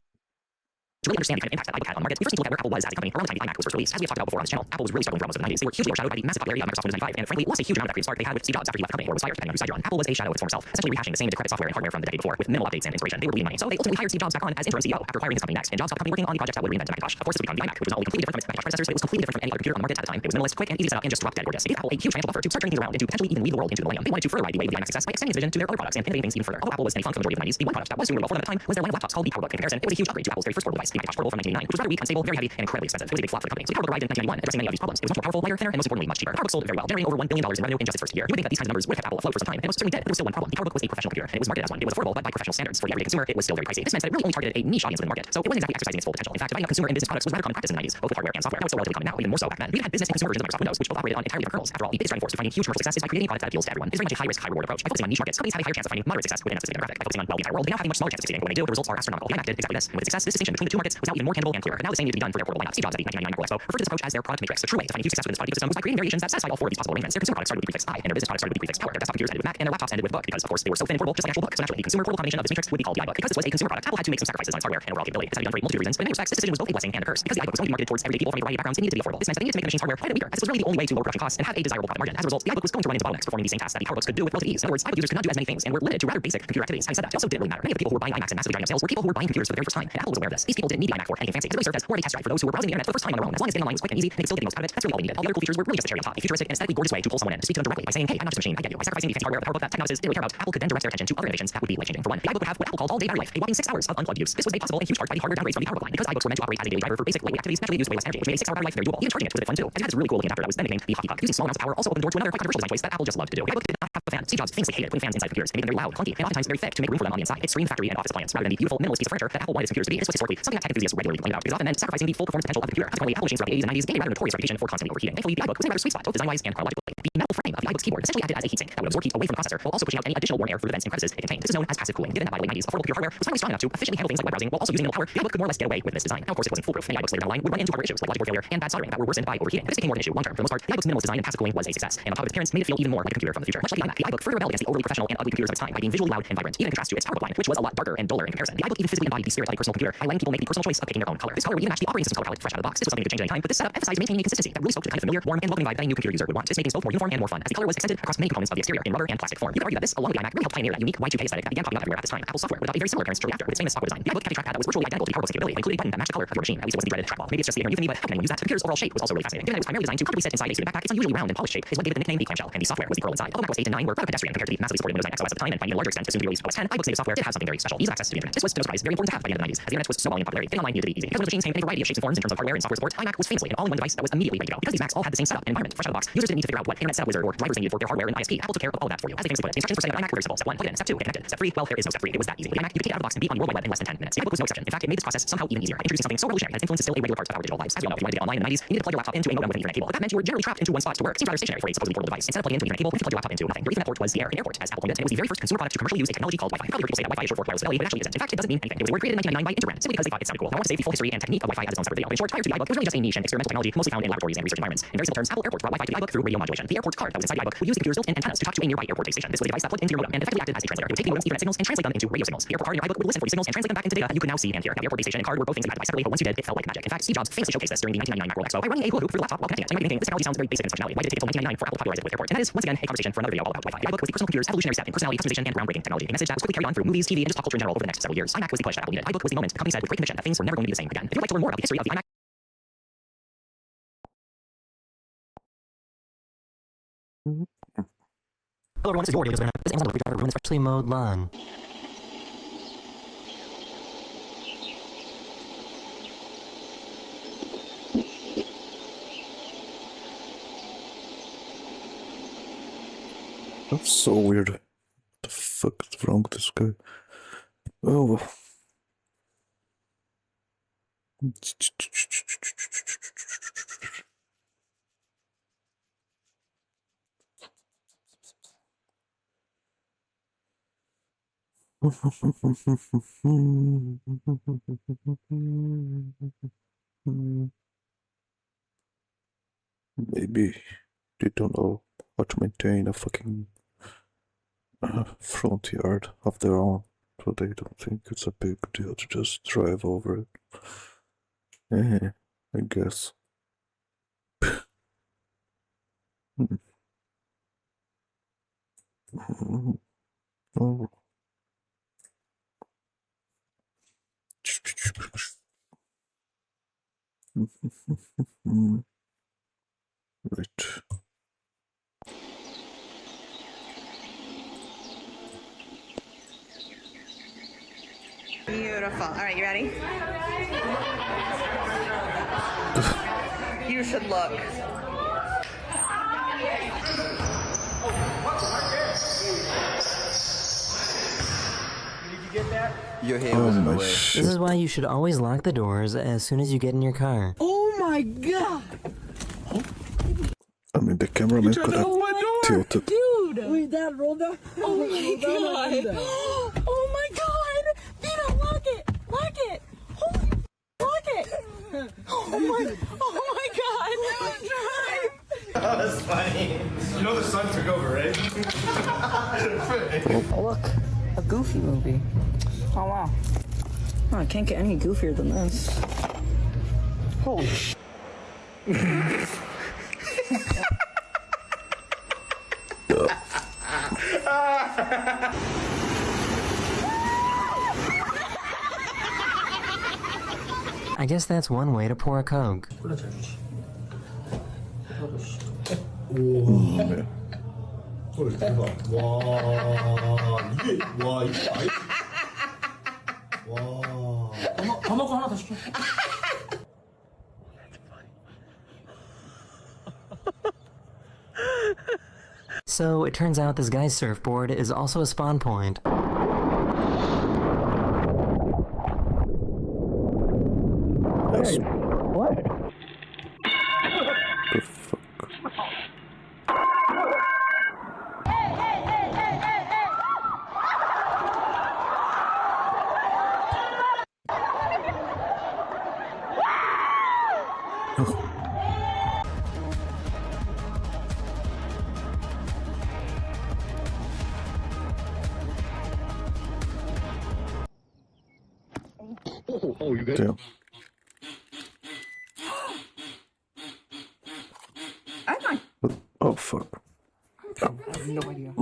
To really understand the kind of impact that iBook had on the market, we first need to look at where Apple was as a company around the time the iMac was first released. As we have talked about before on this channel, Apple was really struggling for almost of the 90s. They were hugely overshadowed by the massive popularity of Microsoft Windows 95, and frankly lost a huge amount of that creative spark they had with Steve Jobs after he left the company or was fired, depending on whose side you're on. Apple was a shadow of its former self, essentially rehashing the same decrepit software and hardware from the decade before, with minimal updates and inspiration. They were bleeding money, so they ultimately hired Steve Jobs back on as interim CEO after acquiring his company next, and Jobs got the company working on the projects that would reinvent the Macintosh. Of course, this would become the iMac, which was not only completely different from its Macintosh predecessors, but it was completely different from any other computer on the market at the time. It was minimalist, quick, and easy to set up, and just drop dead gorgeous. It gave Apple a huge financial buffer to start turning things around and to potentially even lead the world into the millennium. They wanted to further ride the wave of the iMac success by extending its vision to their other products and innovating things even further. Although Apple was in a funk for the majority of the 90s, the one product that was doing really well for them at the time was their line of laptops called the PowerBook. In comparison, it was a huge upgrade to Apple's very first portable device, the Macintosh Portable from 1989, which was rather weak, unstable, very heavy, and incredibly expensive. It was a big flop for the company. So the PowerBook arrived in 1991, addressing many of these problems. It was much more powerful, lighter, thinner, and most importantly, much cheaper. The PowerBook sold very well, generating over $1 billion in revenue in just its first year. You would think that these kinds of numbers would have kept Apple afloat for some time, and it was certainly did, but there was still one problem. The PowerBook was a professional computer, and it was marketed as one. It was affordable, but by professional standards. For the everyday consumer, it was still very pricey. This meant that it really only targeted a niche audience within the market, so it wasn't exactly exercising its full potential. In fact, dividing up consumer and business products was rather common practice in the 90s, both with hardware and software. Now it's still relatively common now, even more so back then. We had business and consumer versions of Microsoft Windows, which both operated on entirely different kernels. After all, the biggest driving force to finding huge commercial success is by creating a product that appeals to everyone. It is very much a high-risk, high-reward approach. By focusing on niche markets, companies have a higher chance of finding moderate success within a specific demographic. By focusing on, well, the entire world, they now have a much smaller chance of succeeding. But when they do, the results are astronomical. The iMac did exactly this, and with its success, this distinction between the two markets was now even more tangible and clearer. But now the same needed to be done for their portable lineup. Steve Jobs at the 1999 Apple Expo referred to this approach as their product matrix. The true way to finding huge success within this product ecosystem was by creating variations that satisfy all four of these possible arrangements. Their consumer products started with the prefix I, and their business products started with the prefix Power. Their desktop computers ended with Mac, and their laptops ended with Book, because of course they were so thin and portable, just like an actual book. So naturally, the consumer portable combination of this matrix would be called the iBook. Because this was a consumer product, Apple had to make some sacrifices on its hardware and overall capability. This had to be done for a multitude of reasons, but in many respects, this decision was both a blessing and a curse. Because the iBook was only marketed towards everyday people from a variety of backgrounds, it needed to be affordable. This meant that they needed to make the machine's hardware quite a bit weaker, as this was really the only way to lower production costs and have a desirable profit margin. As a result, the iBook was going to run into bottlenecks performing the same tasks that the PowerBooks could do with relative ease. In other words, iBook users could not do as many things and were limited to rather basic computer activities. Having said that, it also didn't really matter. Many of the people who were buying iMacs and massively driving up sales were people who were buying computers for the very first time, and Apple was aware of this. These people didn't need the iMac for anything fancy. It really served as more of a test drive for those who were browsing the internet for the first time on their own. As long as getting online was quick and easy, and they could still get the most out of it, that's really all they needed. All the other cool features were really just a cherry on top, a futuristic and aesthetically gorgeous way to pull someone in, to speak to them directly by saying, hey, I'm not just a machine, I get you. By sacrificing the fancy hardware of the PowerBook that tech novices didn't really care about, Apple could then direct their attention to other innovations that would be life-changing. For one, the iBook would have what Apple called all-day battery life, a whopping 6 hours of unplugged use. This was made possible in huge part by the hardware downgrades from the PowerBook line. Because iBooks were meant to operate as a daily driver for basic lightweight activities, naturally used way less energy, which made a 6-hour battery life very doable. Even charging it was a bit fun too, as it had this really cool looking adapter that was then nicknamed the Hockey Puck. Using small amounts of power also opened the door to another quite controversial design choice that Apple just loved to do. The iBook did not have a fan. Steve Jobs famously hated putting fans inside computers. It made them very loud, clunky, and oftentimes very thick to make room for them on the inside. It screamed factory and office appliance rather than the beautiful minimalist piece of furniture that Apple wanted its computers to be. This was historically something that tech enthusiasts regularly complained about, because often meant sacrificing the full performance potential of the computer. Consequently, Apple machines throughout the 80s and 90s gained a rather notorious reputation for constantly overheating. Thankfully, the iBook was in a rather sweet spot, both design-wise and chronologically. The metal frame of the iBook's keyboard essentially acted as a heatsink that would absorb heat away from the processor, while also pushing out any additional warm air through the vents and crevices it contained. This is known as passive cooling. Given that by the late 90s, affordable computer hardware was finally strong enough to efficiently handle things like web browsing while also using minimal power, the iBook could more or less get away with this design. Now, of course, it wasn't foolproof. Many iBooks later down the line would run into hardware issues like logic board failure and bad soldering that were worsened by overheating. But this became more of an issue long-term. For the most part, the iBook's minimalist design and passive cooling was a success, and on top of its appearance, made it feel even more like a computer from the future. Much like the iMac, the iBook further rebelled against the overly professional and ugly computers of its time by being visually loud and vibrant, even in contrast to its PowerBook line, which was a lot darker and duller in comparison. The iBook even physically embodied the stereotypic personal computer by letting people make the personal choice of picking their own color. This color would even match the operating system color palette fresh out of the box. This was something you could change at any time, but this setup emphasized maintaining a consistency that really spoke to the kind of familiar, warm, and welcoming vibe that any new computer user would want. This made things both more uniform and more fun, as the color was extended across many components of the exterior in rubber and plastic form. You could argue that this, along with the iMac, really helped pioneer that unique Y2K aesthetic that began popping up everywhere at this time. Apple software would adopt a very similar appearance shortly after, with its famous software design. The iBook kept a trackpad that was virtually identical to the PowerBook's capability, including a button that matched the color of your machine. At least it wasn't the dreaded trackball. Maybe it's just the ignorant euphony, but how can anyone use that? The computer's overall shape was also really fascinating. Given that it was primarily designed to comfortably sit inside a student backpack, its unusually round and polished shape is what gave it the nickname the clamshell, and the software was the pearl inside. Although Mac OS 8 and 9 were rather pedestrian compared to the massively supported Windows 10 XOS at the time, and finding a larger extent to soon to be released OS 10, iBook's native software did have something very special: ease of access to the internet. This was, to no surprise, very important to have by the end of the 90s, as the internet was so volume popularity. Getting online needed to be easy. Because Windows machines came in a variety of shapes and forms in terms of hardware and software support, iMac was famously an all-in-one device that was immediately ready to go. Because these Macs all had the same setup and environment fresh out of the box, users didn't need to figure out what internet setup wizard or drivers they needed for their hardware and ISP. Apple took care of all of that for you. As they famously put it, the instructions for setting up iMac were very simple. Step 1, plug it in. Step 2, get connected. Step 3, well, there is no step 3. It was that easy. With iMac, you could take it out of the box and be on your World Wide Web in less than 10 minutes. The iBook was no exception. In fact, it made this process somehow even easier by introducing something so revolutionary that it influences still a regular part of our digital lives. As we all know, if you wanted to get online in the 90s, you needed to plug your laptop into a modem with an Ethernet cable. But that meant you were generally trapped into one spot to work. Seems rather stationary for a supposedly portable device. Instead of plugging into an Ethernet cable, what if you plugged your laptop into nothing? Your Ethernet port was the air, an airport, as Apple coined it, and it was the very first consumer product to commercially use a technology called Wi-Fi. You probably heard people say that Wi-Fi is short for wireless LE, but it actually isn't. In fact, it doesn't mean anything. It was a word created in 1999 by Interbrand simply because they thought it sounded cool. Now, I want to save the full history and technique of Wi-Fi as its own separate video. In short, prior to the iBook, it was really just a niche and experimental technology mostly found in laboratories and research environments. In very simple terms, Apple Airports brought Wi-Fi to the iBook through radio modulation. The airport card that was inside the iBook would use the computer's built-in antennas to talk to a nearby airport base station. This was a device that plugged into your modem and effectively acted as a translator. It would take the modem's Ethernet signals and translate them into radio signals. The airport card in your iBook would listen for these signals and translate them back into data that you could now see and hear. Now, the airport base station and card were both things that you had to buy separately, but once you did, it felt like magic. In fact, Steve Jobs famously showcased this during the 1999 Macworld Expo by running a hula hoop through the laptop while connecting it. So you might be thinking, this technology sounds very basic in its functionality. Why did it take until 1999 for Apple to popularize it with airports? And that is, once again, a conversation for another video all about Wi-Fi. The iBook was the personal computer's evolutionary step in personality, customization, and groundbreaking technology. A message that was quickly carried on through movies, TV, and just pop culture in general over the next several years. iMac was the push that Apple needed. iBook was the moment the company said with great conviction that things were never going to be the same again. If you'd like to learn more about the history of the iMac, hello everyone, this is your audio designer. This Amazon delivery driver ruined this freshly mowed lawn. That's so weird. What the fuck is wrong with this guy? Oh. Maybe they don't know how to maintain a fucking front yard of their own, so they don't think it's a big deal to just drive over it. I guess. Oh. Right. Beautiful. All right, you ready? You should look. Your hair Oh was in the my way. shit. This is why you should always lock the doors as soon as you get in your car. Oh my god! I mean, the cameraman could have tilted. Dude! Wait, that rolled down? Oh my god! Oh my god! Vito, lock it! Lock it! Holy lock it! Oh my god! That's funny. You know the sun took over, right? Oh, look, a Goofy movie. Oh, wow. Oh, I can't get any goofier than this. Holy sh**. I guess that's one way to pour a Coke. Man. 헐 대박. 와 이게 와 이게 아이. 와. 더 먹고 하나 더 시켜. So it turns out this guy's surfboard is also a spawn point. That's What? the fuck. Oh, you good? Damn. I'm fine. Oh, fuck. I have no idea.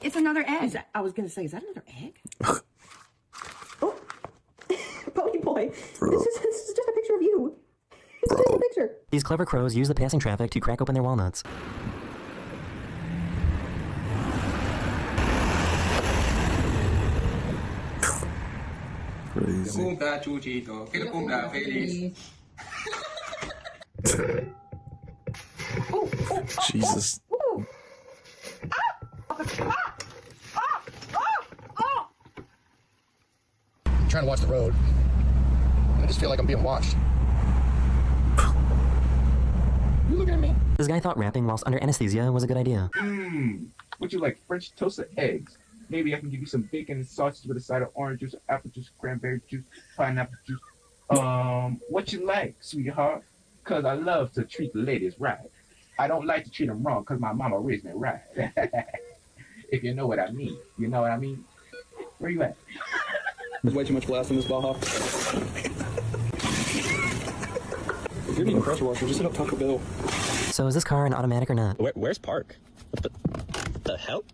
It's another egg. I was gonna say, is that another egg? Oh, Pony Boy. Bro. This is just a picture of you. It's just a picture. These clever crows use the passing traffic to crack open their walnuts. Crazy. Compra Chuchito, que lo compra feliz. Jesus. I'm trying to watch the road. I just feel like I'm being watched. You looking at me? This guy thought rapping whilst under anesthesia was a good idea. Would you like French toast or eggs? Maybe I can give you some bacon and sausage with a side of orange juice, apple juice, cranberry juice, pineapple juice. What you like, sweetheart? Cause I love to treat the ladies right. I don't like to treat them wrong cause my mama raised me right. If you know what I mean. You know what I mean? Where you at? There's way too much glass in this Baja. If you're needing pressure washer, just hit up Taco Bell. So is this car an automatic or not? Where's Park? What the hell?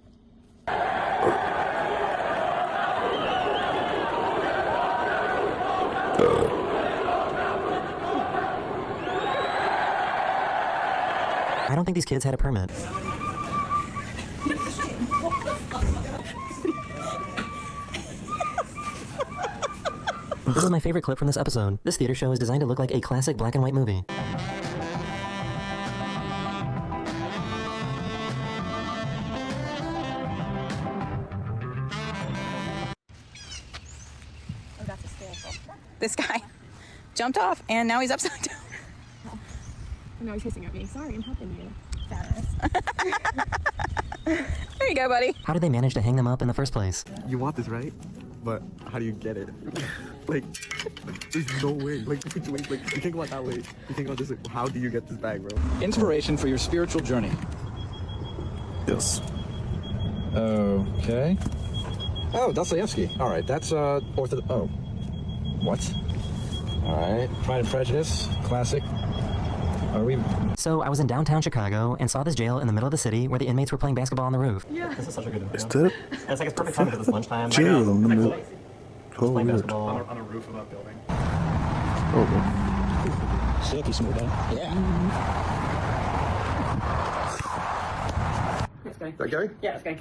I don't think these kids had a permit. This is my favorite clip from this episode. This theater show is designed to look like a classic black and white movie. Oh, that's hysterical. This guy jumped off and now he's upside down. Now he's hissing at me. Sorry, I'm helping you. There you go, buddy. How did they manage to hang them up in the first place? You want this, right? But how do you get it? Like, there's no way. Like, you can't go out that way. You can't go this way. How do you get this bag, bro? Inspiration for your spiritual journey. Yes. Okay. Oh, Dostoevsky. All right, that's Oh, what? All right, Pride and Prejudice, classic. Are we? So I was in downtown Chicago and saw this jail in the middle of the city where the inmates were playing basketball on the roof. Yeah. This is such a good Is that It's like it's perfect time because it's lunchtime. jail in the middle? Oh, Playing weird. basketball. On a roof of a building. Oh, Silky smooth, huh? Yeah. That's good. That guy? Yeah, that's good.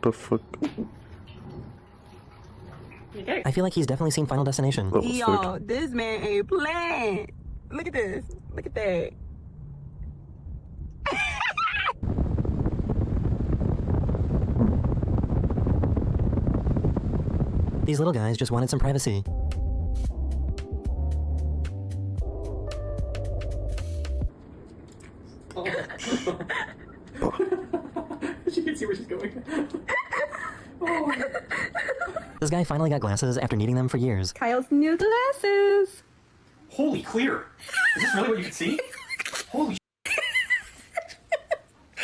the fuck? Okay. I feel like he's definitely seen Final Destination. That was Yo, this man ain't playing. Look at this. Look at that. These little guys just wanted some privacy. She can see where she's going. This guy finally got glasses after needing them for years. Kyle's new glasses. Holy clear. Is this really what you can see? Holy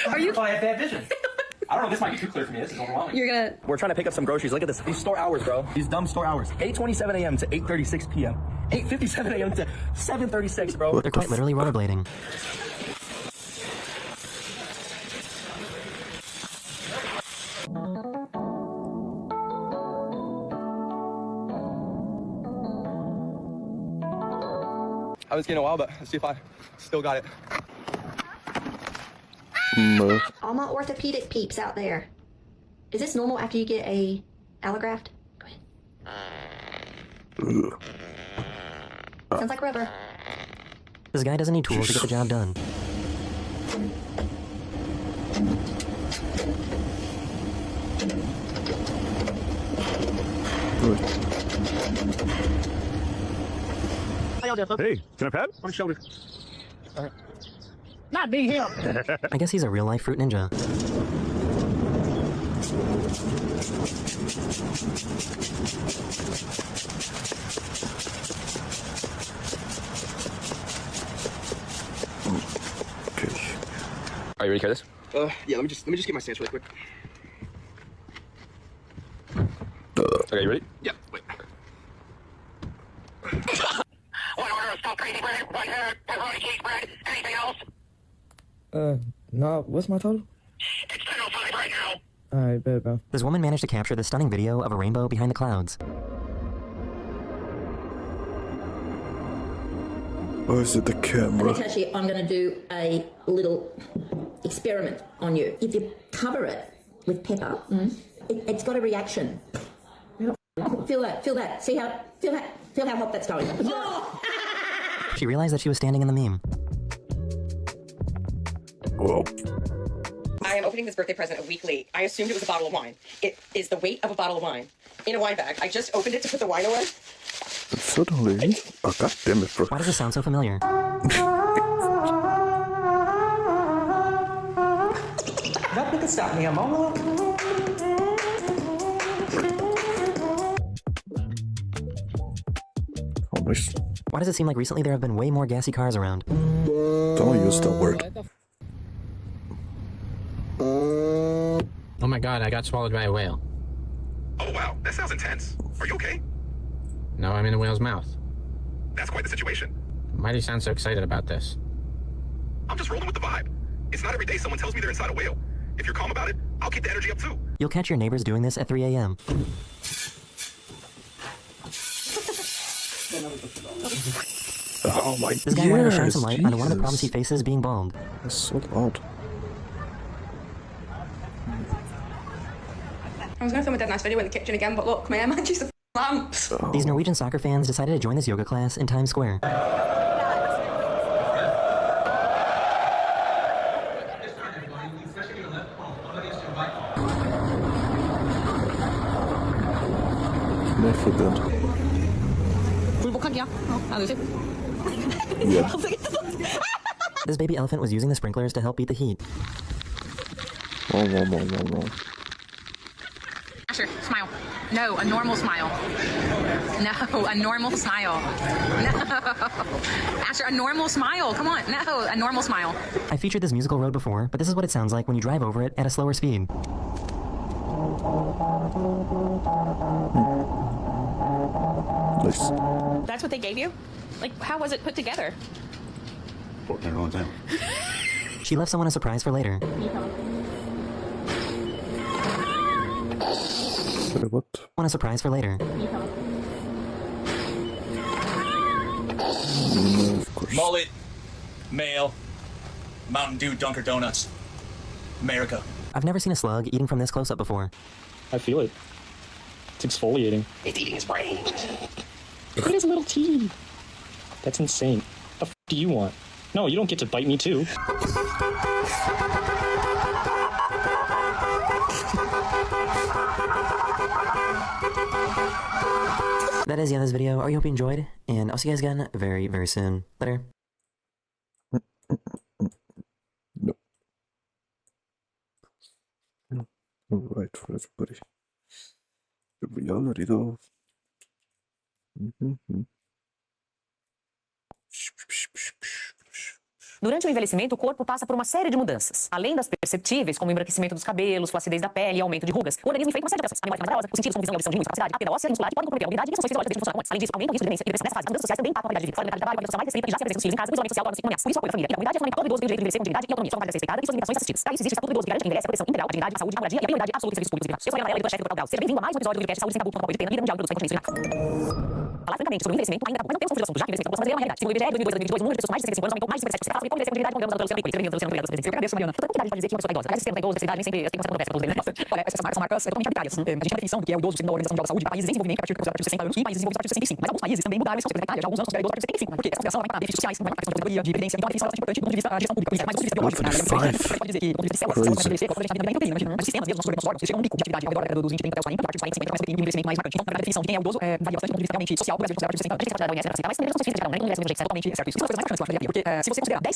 Are you? I have bad vision. I don't know, this might be too clear for me. This is overwhelming. You're gonna. We're trying to pick up some groceries. Look at this. These store hours, bro. These dumb store hours. 8:27 a.m. to 8:36 p.m. 8:57 a.m. to 7:36, bro. They're quite literally rollerblading. I was getting a while, but let's see if I still got it. All my orthopedic peeps out there. Is this normal after you get a allograft? Go ahead. Sounds like rubber. This guy doesn't need tools to get the job done. Hey, can I pat? On the shoulder. Not me, him. I guess he's a real-life fruit ninja. Are you ready to carry this? Yeah, let me just get my stance really quick. Okay, you ready? Yep. Wait. No, what's my total? Alright, bet, bro. This woman managed to capture this stunning video of a rainbow behind the clouds. Or is it the camera? Actually, I'm going to do a little experiment on you. If you cover it with pepper, it's got a reaction. Feel that. Feel how hot that's going. She realized that she was standing in the meme. Whoa. I am opening this birthday present a week late. I assumed it was a bottle of wine. It is the weight of a bottle of wine in a wine bag. I just opened it to put the wine away. And suddenly, oh god damn it, bro. Why does this sound so familiar? Nothing can stop me, I'm on. Oh, nice. Why does it seem like recently there have been way more gassy cars around? Don't use that word. Oh my god, I got swallowed by a whale. Oh wow, that sounds intense. Are you okay? No, I'm in a whale's mouth. That's quite the situation. Why do you sound so excited about this? I'm just rolling with the vibe. It's not every day someone tells me they're inside a whale. If you're calm about it, I'll keep the energy up too. You'll catch your neighbors doing this at 3 a.m. Oh my god. This guy wanted to shine some light onto one of the problems he faces being bald. That's so loud. I was going to film a dead nice video in the kitchen again, but look, my air matches the lamps. These Norwegian soccer fans decided to join this yoga class in Times Square. Yeah. This baby elephant was using the sprinklers to help beat the heat. Whoa. Asher, smile. No, a normal smile. No, a normal smile. No. Asher, a normal smile. Come on. No, a normal smile. I featured this musical road before, but this is what it sounds like when you drive over it at a slower speed. Nice. That's what they gave you? Like, how was it put together? She left someone a surprise for later. Sorry, what? Want a surprise for later. No, of course. Mullet, male, Mountain Dew, Dunker Donuts, America. I've never seen a slug eating from this close up before. I feel it. It's exfoliating. It's eating his brain. Look at his little teeth. That's insane. The f do you want? No, you don't get to bite me too. That is the end of this video. I hope you enjoyed, and I'll see you guys again very, very soon. Later. Nope. Alright, for everybody. The reality though. Durante o envelhecimento, o corpo passa por uma série de mudanças. Além das perceptíveis, como o embranquecimento dos cabelos, flacidez da pele e aumento de rugas, o organismo enfrenta uma série de alterações. A memória fica mais poderosa, os sentidos como visão e audição diminuem sua capacidade, a perda óssea e muscular podem comprometer a mobilidade e as funções fisiológicas deixam de funcionar como antes. Além disso, aumenta o risco de demência e depressão nessa fase. As mudanças sociais também impactam a qualidade de vida. Fora do mercado de trabalho, a vida social mais restrita, que já se apresenta os filhos em casa, o isolamento social torna-se imunitário. Por isso, o apoio da família e da comunidade é fundamental. Todo idoso tem o direito de envelhecer com dignidade e autonomia. Sua vontade deve ser respeitada e suas limitações assistidas. Para isso, existe o Estatuto do Idoso, que garante que envelhece a proteção integral da dignidade, a saúde, a moradia e a prioridade absoluta dos serviços públicos e privados. Eu sou a Mariana Varela, editora-chefe do Portal Gal. Seja bem-vindo a mais um episódio do podcast Saúde Sem Tabu, com apoio de pena, líder mundial de produção de consciência. Falar francamente sobre o envelhecimento ainda mas não temos como fugir do assunto, já que o envelhecimento da população brasileira é uma realidade. Segundo o IBGE, de 2022 a 2022, o número de pessoas mais de 65 anos aumentou mais de 57%. Fala sobre como envelhecer com dignidade, com o Luciano Piccoli. Seja bem-vindo, Luciano, obrigado pela sua presença. Eu agradeço, Mariana. Toda a pode dizer que uma pessoa é idosa. Aliás, esse termo da idoso, nem sempre tem conversa com os deles. Olha, essas marcas são marcas totalmente arbitrárias. A gente tem uma definição do que é o idoso segundo a Organização Mundial da Saúde para países em desenvolvimento a partir de 60 anos e países desenvolvidos a partir de 65. Mas alguns países também mudaram esse conceito. Na Itália, já há alguns anos considera idoso a partir de 75, porque essa consideração vai impactar benefícios sociais, vai impactar questões de aposentadoria, de previdência. Então, a definição é bastante importante do ponto de vista da gestão pública. Mas do ponto de vista biológico, pode dizer que do ponto de vista de células, as células envelhecer, quando a gente está vivendo bem no período, mas os sistemas mesmo, nossos órgãos, chegam a um pico de atividade ao redor dos 20, 30 até os 40, a partir dos 45 começa a ter um envelhecimento mais marcante. Então, na definição de quem é o idoso, varia bastante do ponto de vista realmente social, o Brasil considera a partir de 60 anos. A gente tem que considerar da OMS para aceitar, mas também não é ciência de cada um, né? Não é ciência de cada um, realmente é certo isso. Isso é uma coisa mais marcante, eu acho, porque se você considerar 10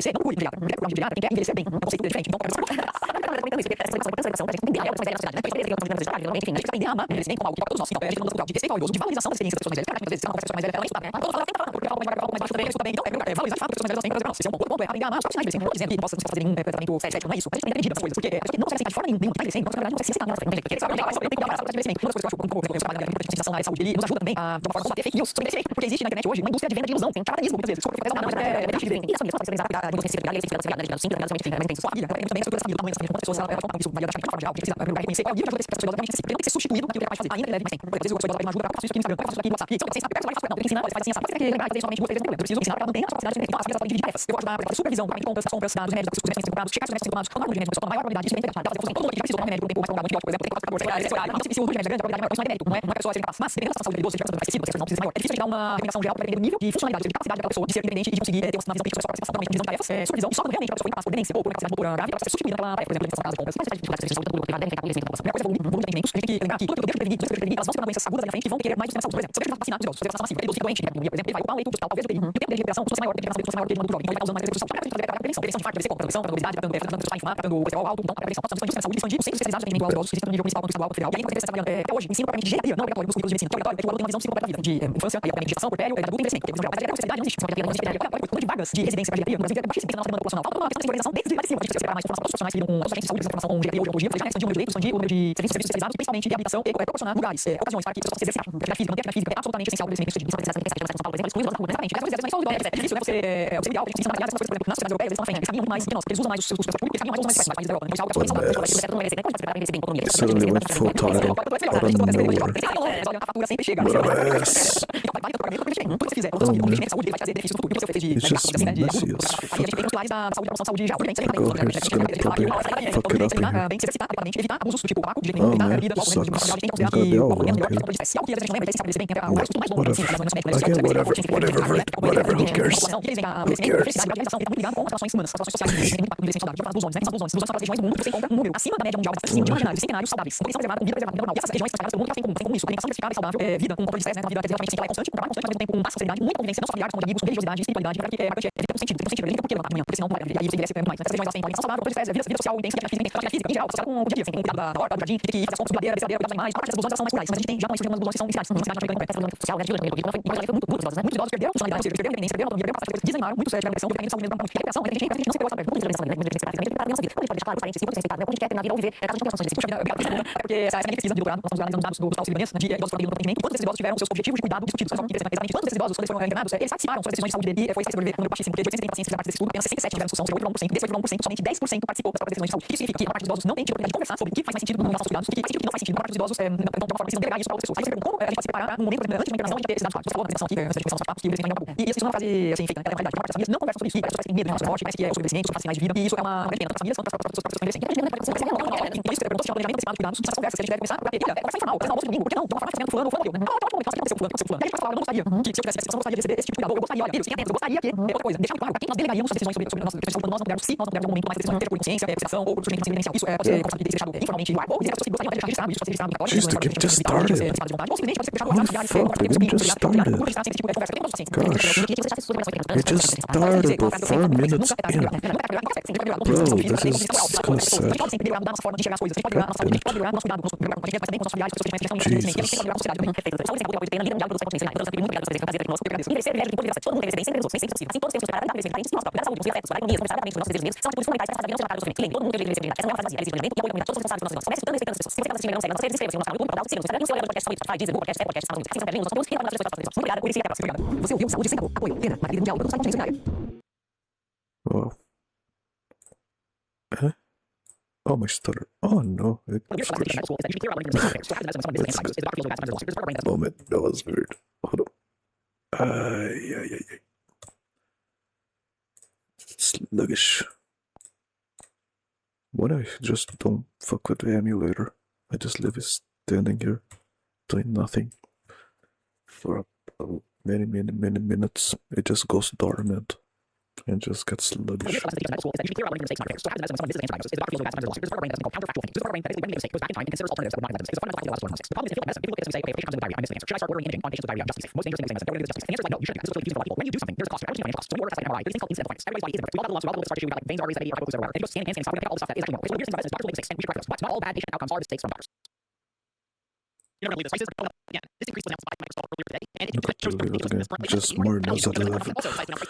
envelhecer, não procure injuriado. Não quer procurar injuriado, quem quer envelhecer bem. Um conceito diferente. Então, saúde, ele nos ajuda também a, de uma forma, combater fake news sobre esse porque existe na internet hoje uma indústria de venda de ilusão, tem charlatanismo muitas vezes, porque faz uma mas dependendo da saúde do idoso, se tiver sido não precisa maior. É difícil de dar uma recomendação geral para depender do nível de funcionalidade, de capacidade da pessoa de ser independente e de conseguir ter uma visão crítica sobre a sua participação, divisão de tarefas, supervisão, e só quando realmente a pessoa passa por demência ou por incapacidade motora grave, ela precisa ser substituída pela tarefa, por exemplo, de casa de compras. Mas a gente devem ficar a primeira coisa é volume de atendimentos. A gente tem que lembrar que todo o que eu devo prevenir, elas vão se tornar doenças agudas ali na frente e vão ter mais sistema de saúde. Por exemplo, se eu vacinar os idosos, se eu vacinar massiva, idoso fica doente, por exemplo, ele vai ocupar um leito do hospital, talvez o tempo de recuperação costuma ser maior, o tempo de recuperação maior que de uma do jovem, então ele vai usando mais reprodução. Prevenção de infarto, deve ser prevenção, tratando obesidade, tratando sofá inflamado, tratando colesterol alto, então a prevenção pode ser saúde, expandir os centros especializados de atendimento aos idosos, no nível municipal, quanto estadual, quanto federal. E aí você está trabalhando até hoje, ensino propriamente de geriatria, não obrigatório nos cursos de medicina, que é obrigatório, é que o aluno tem uma visão completa da vida, de infância, aí obviamente gestação, porpério, adulto e envelhecimento, porque a visão geral, mas a especialidade não existe, a quantidade de vagas de residência para geriatria no Brasil é baixíssima, na nossa demanda populacional. Falta uma questão de organização desde lá de cima, a gente precisa separar mais formação profissionais que lidam com assistência de saúde, formação com geriatria ou geologia, já expandir o número de leitos, expandir o número de serviços especializados, principalmente de habitação e proporcionar lugares, ocasiões para que pessoas possam se exercitar. Atividade física, manter a atividade física é absolutamente essencial para o crescimento de saúde, de São Paulo, por exemplo, excluídos da rua, exatamente. Essas coisas, mas só o é difícil, né? Você é ideal, a gente ensina mais coisas, por exemplo, nas cidades europeias, eles estão na frente, eles sabiam muito mais que nós, eles usam mais os seus transportes públicos, eles sabiam mais os países da Europa, né? Isso é algo absolutamente saudável. It suddenly went full title out of nowhere. A fatura sempre chega. What a mess. It's just messy as fuck. Go here, it's gonna probably fuck it up in here. Oh man, this sucks. It's gonna be all wrong here. Whatever, whatever, who cares? Who cares? Acima da média mundial de cenários saudáveis. Condição preservada com vida preservada normal. E essas regiões classificadas pelo mundo tem comum isso. Conexão diversificada e saudável. Vida com controle de estresse, né? Uma vida relativamente simples, constante, com trabalho constante, mas ao mesmo tempo com massa, seriedade, muita convivência, não só familiar, como de amigos, com religiosidade, espiritualidade, para que é marcante, tem um sentido, ele tem por que levantar amanhã, porque senão não vai, e aí você envelhece muito mais. Essas regiões podem são saudáveis, controle de estresse, vida social, intensa, atividade física, em geral, associada com o dia a dia, com o cuidado da horta, do jardim, de que fazer as compras, cuidar dos animais, parte das ilusões são mais plurais, mas a gente tem já conhecido algumas ilusões que são iniciais, uma cidade completa, social, muitos idosos perderam funcionalidade, perderam independência, perderam autonomia, perderam capacidade, desanimaram, muitos tiveram depressão, dependendo de saúde mental, recuperação, a gente não se preocupa saber, muitas vezes não se vê, deixar claro, parentes, quando a gente quer ter na vida ou viver, caso de complicações desse, puxa vida, porque essa minha pesquisa de doutorado, nós estamos analisando dados do Hospital Sírio-Libanês, de idosos com atendimento, quantos desses idosos tiveram seus objetivos de cuidado discutidos, são interessantes, quantos desses idosos, quando eles foram internados, eles participaram suas decisões de saúde dele, e foi esse sobreviver, número baixíssimo, porque de 830 pacientes que fizeram parte desse estudo, apenas 67 tiveram discussão, chegou a 1%, desse 8,1%, somente 10% participou das próprias decisões de saúde. Isso significa que a parte dos idosos não tem tido a oportunidade de conversar sobre o que faz mais sentido no relação aos cuidados, o que faz sentido, o que não faz sentido. A parte dos idosos, de uma forma, precisam delegar isso para outras pessoas. Aí você pergunta como a gente pode se preparar no momento, antes de uma internação, a gente ter esses dados claros. Você falou da organização aqui, antes da dimensão dos fatos, que eles têm um tabu. E isso é uma frase, assim, feita na realidade. A parte das famílias não conversam sobre isso, parece que têm medo de morte, parece que é sobre envelhecimento, sobre sinais de vida, e isso é uma grande pena. Tanto as famílias quanto as próprias pessoas envelhecem. Isso, você perguntou se tinha planejamento antecipado de cuidados, essas conversas, se a gente deve começar a ter, conversa informal, fazer um almoço de domingo, por que não? De uma forma que fulano morreu. Não, ótimo momento, aconteceu fulano. E aí a gente fala, eu não gostaria que, se eu tivesse essa situação, eu gostaria de receber esse tipo de cuidado, eu gostaria, olha, Deus, eu gostaria que, outra coisa, deixar claro, para quem nós delegaríamos as decisões sobre nossas decisões quando nós não pudermos, se nós não pudermos, algum momento, tomar essa decisão, ter por consciência, observação, ou por surgimento evidencial. Isso pode ser deixado informalmente no ar, ou dizer as pessoas que gostariam de deixar registrado, isso pode ser registrado agora. Jeez, the game just started. What the fuck? The game just started. Gosh. It just started, bro. 4 minutes in. Bro, this is kind of sad. Você ouviu Saúde Sem Tabu, apoio, pena, Maravilha Mundial, produção e conteúdo. Wow. Huh? Oh, my stutter. Oh no. Moment, that was weird. Hold up. Yeah. Sluggish. What I just don't fuck with the emulator. I just leave it standing here, doing nothing. For many minutes. It just goes dormant. and just gets lunch. Just more knows that I love it. It's over. It's just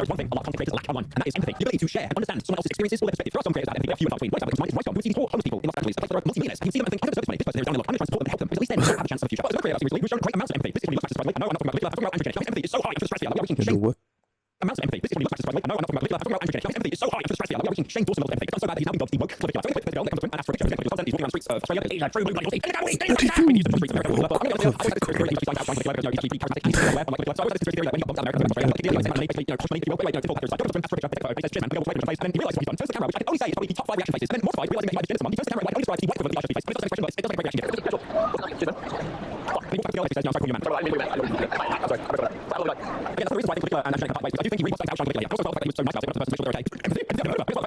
One thing a lot of content creators lack online, and that is empathy. The ability to share and understand someone else's experiences or their perspective. There are some creators that have few amount of weight, like who sees more homeless people in Los Angeles, like there are multi-millionaires. You can see them and think, I deserve this money, this person is down the low, I'm trying to support them and help them, because at least then they have a chance of the future. But as a creator, seriously, we've shown great amounts of empathy. This is going to be much surprisingly. No, I'm not talking about particular, I'm talking about Andrew Kennedy. Empathy is so high for the stratosphere. We are reaching shame. Amounts of empathy. This is going to be much surprisingly. No, I'm not talking about particular, I'm talking about Andrew Kennedy. Empathy is so high for the stratosphere. We are reaching Shane Dawson level of empathy. It's done so bad that he's now being dubbed the woke political. So anyway, the girl that comes to him and asks for a picture of his content. He's walking around the streets of Australia, Asia, through blue light, we need to streets of America. I'm going to say, I always had this theory that you find out, like, charismatic, charismatic, so I always had this theory that when you bombed America, and then you realize what he's done. Turns the camera, which I can only say is probably the top 5 reaction faces, and then mortified, realizing he might have been someone. He turns the camera, like, only describes the white equivalent of the face, but it doesn't express the reaction yet. It doesn't reaction yet. He walks up to the girl and says, no, I'm sorry, call you man. Again, that's the reason why I think particular and Andrew Kennedy, I do think he really was outshone quickly. I also felt like he was so nice about it, the person to make sure they're okay. And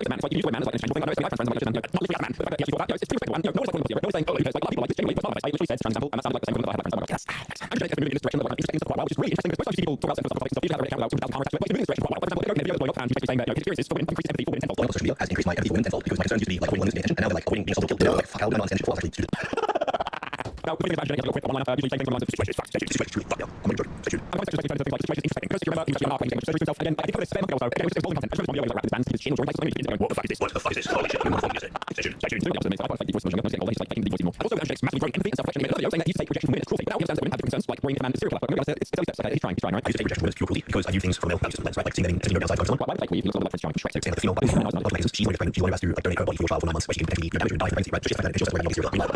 man, it's like you use the word man as like an interchangeable thing. I know it's my friends, I'm not literally a man, but yeah, it's too respectful, and no one's calling him no one's saying, oh, because like a lot of people like this genuinely, but I literally said, for example, and that sounds like the same woman that I have friends. Andrew Kennedy has been moving in this direction that interesting stuff quite a while, which is really interesting because most people talk about sexual stuff, usually have a account about 2,000 pounds, but he's moving in this direction quite a while. For example, if you go to the and basically saying that, his experiences for women increase empathy for women tenfold. Social media has increased my empathy for women tenfold because my concerns used to be like avoiding women's attention, and now they're like avoiding being assaulted, guilt, like fuck hell, no one's attention for actually stupid. Now, putting this back, quick online, usually saying things online, situation is fact, situation, fuck yeah, I'm going to situation. I'm going to say things like situation is interesting because you remember, you are playing games, himself again. I think for this fair month ago, again, it was involving content. I just remember like this band, his channel, joined like something, what the fuck is this? What the fuck is this? Holy shit, you want to focus it. Because I do things for male purposes, like seeing your outside constantly. Why would you saying that the female body mechanisms, she's when you're pregnant, you want to donate her body for your child for 9 months, where she can potentially damage and die from pregnancy, right? It's just like that, it's just like the situation is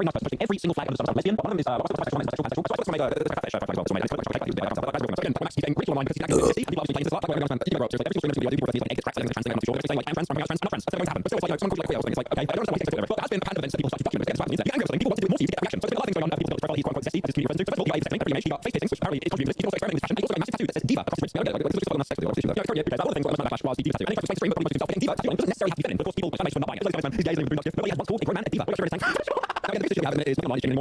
improving, every single flag of the lesbian. One of them is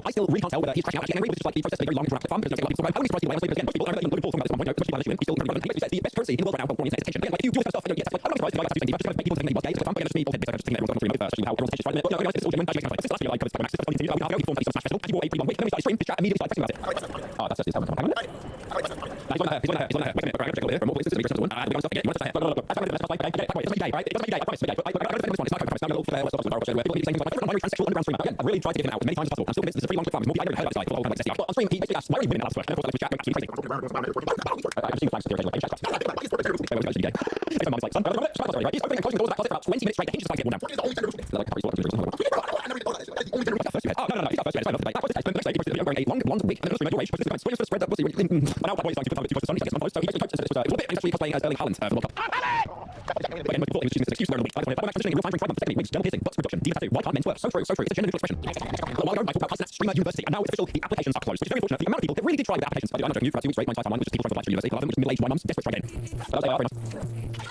I still really can't tell whether he's crashing out angry, which is like the process of a very long dramatic fun, because I only surprised by again, people are looking forward from this point, he's still relevant. He's the best currency in the world right now for wanting attention. Again, like you do stuff, and yes, like I'm not surprised by that, but just make people think that he was gay, so I'm going to just me, just think that everyone's going through first, how everyone's attention, but no, it's all genuine, like this last year, like because Max is you know, I'll go form some smash festival, and you all wait 3 1 week, and then we started stream, this chat immediately started texting about it. Oh, that's just his helmet. Hang on. He's on her. Wait a minute, right, check over here for more voices, this is the one. We're going to forget, you want to say it. Look, that's not the best, like, it doesn't be gay, right? It doesn't be gay, I promise, but I got to this one, it's not now little flare, where people keep saying things like, I'm very transsexual underground streamer. Again, I really tried to get him out as many times as possible. I'm still convinced this is a pretty long fun. More I heard about this guy, on stream, he basically asked, why are you winning that last question? And of course, the chat went absolutely crazy. I've seen the flags here, like, if I'm like, son, right? He's opening and closing the doors of that closet for about 20 minutes straight, the hinges just can't get one down. Oh, no, he's not first, that was the next day, he posted a video going a long wig, and then duration, but this is spread that pussy, but now that boy is starting to put the sun, he gets so he basically posted this was a little bit, and actually cosplaying as Erling Haaland for the World Cup. Again, most people, it was using this excuse to learn a week. I'm transitioning in real time from 5 months to 7 weeks, gender piercing, butts reduction, diva tattoo, why can't men's work? So true, it's a gender neutral expression. A while ago, I talked about Hudson Streamer University, and now it's official, the applications are closed, which is very fortunate. The amount of people that really did try with applications, I'm not joking, for 2 weeks straight, my entire timeline was just people trying to apply to university, which is middle-aged white mums desperate to try again. But they are, fair enough.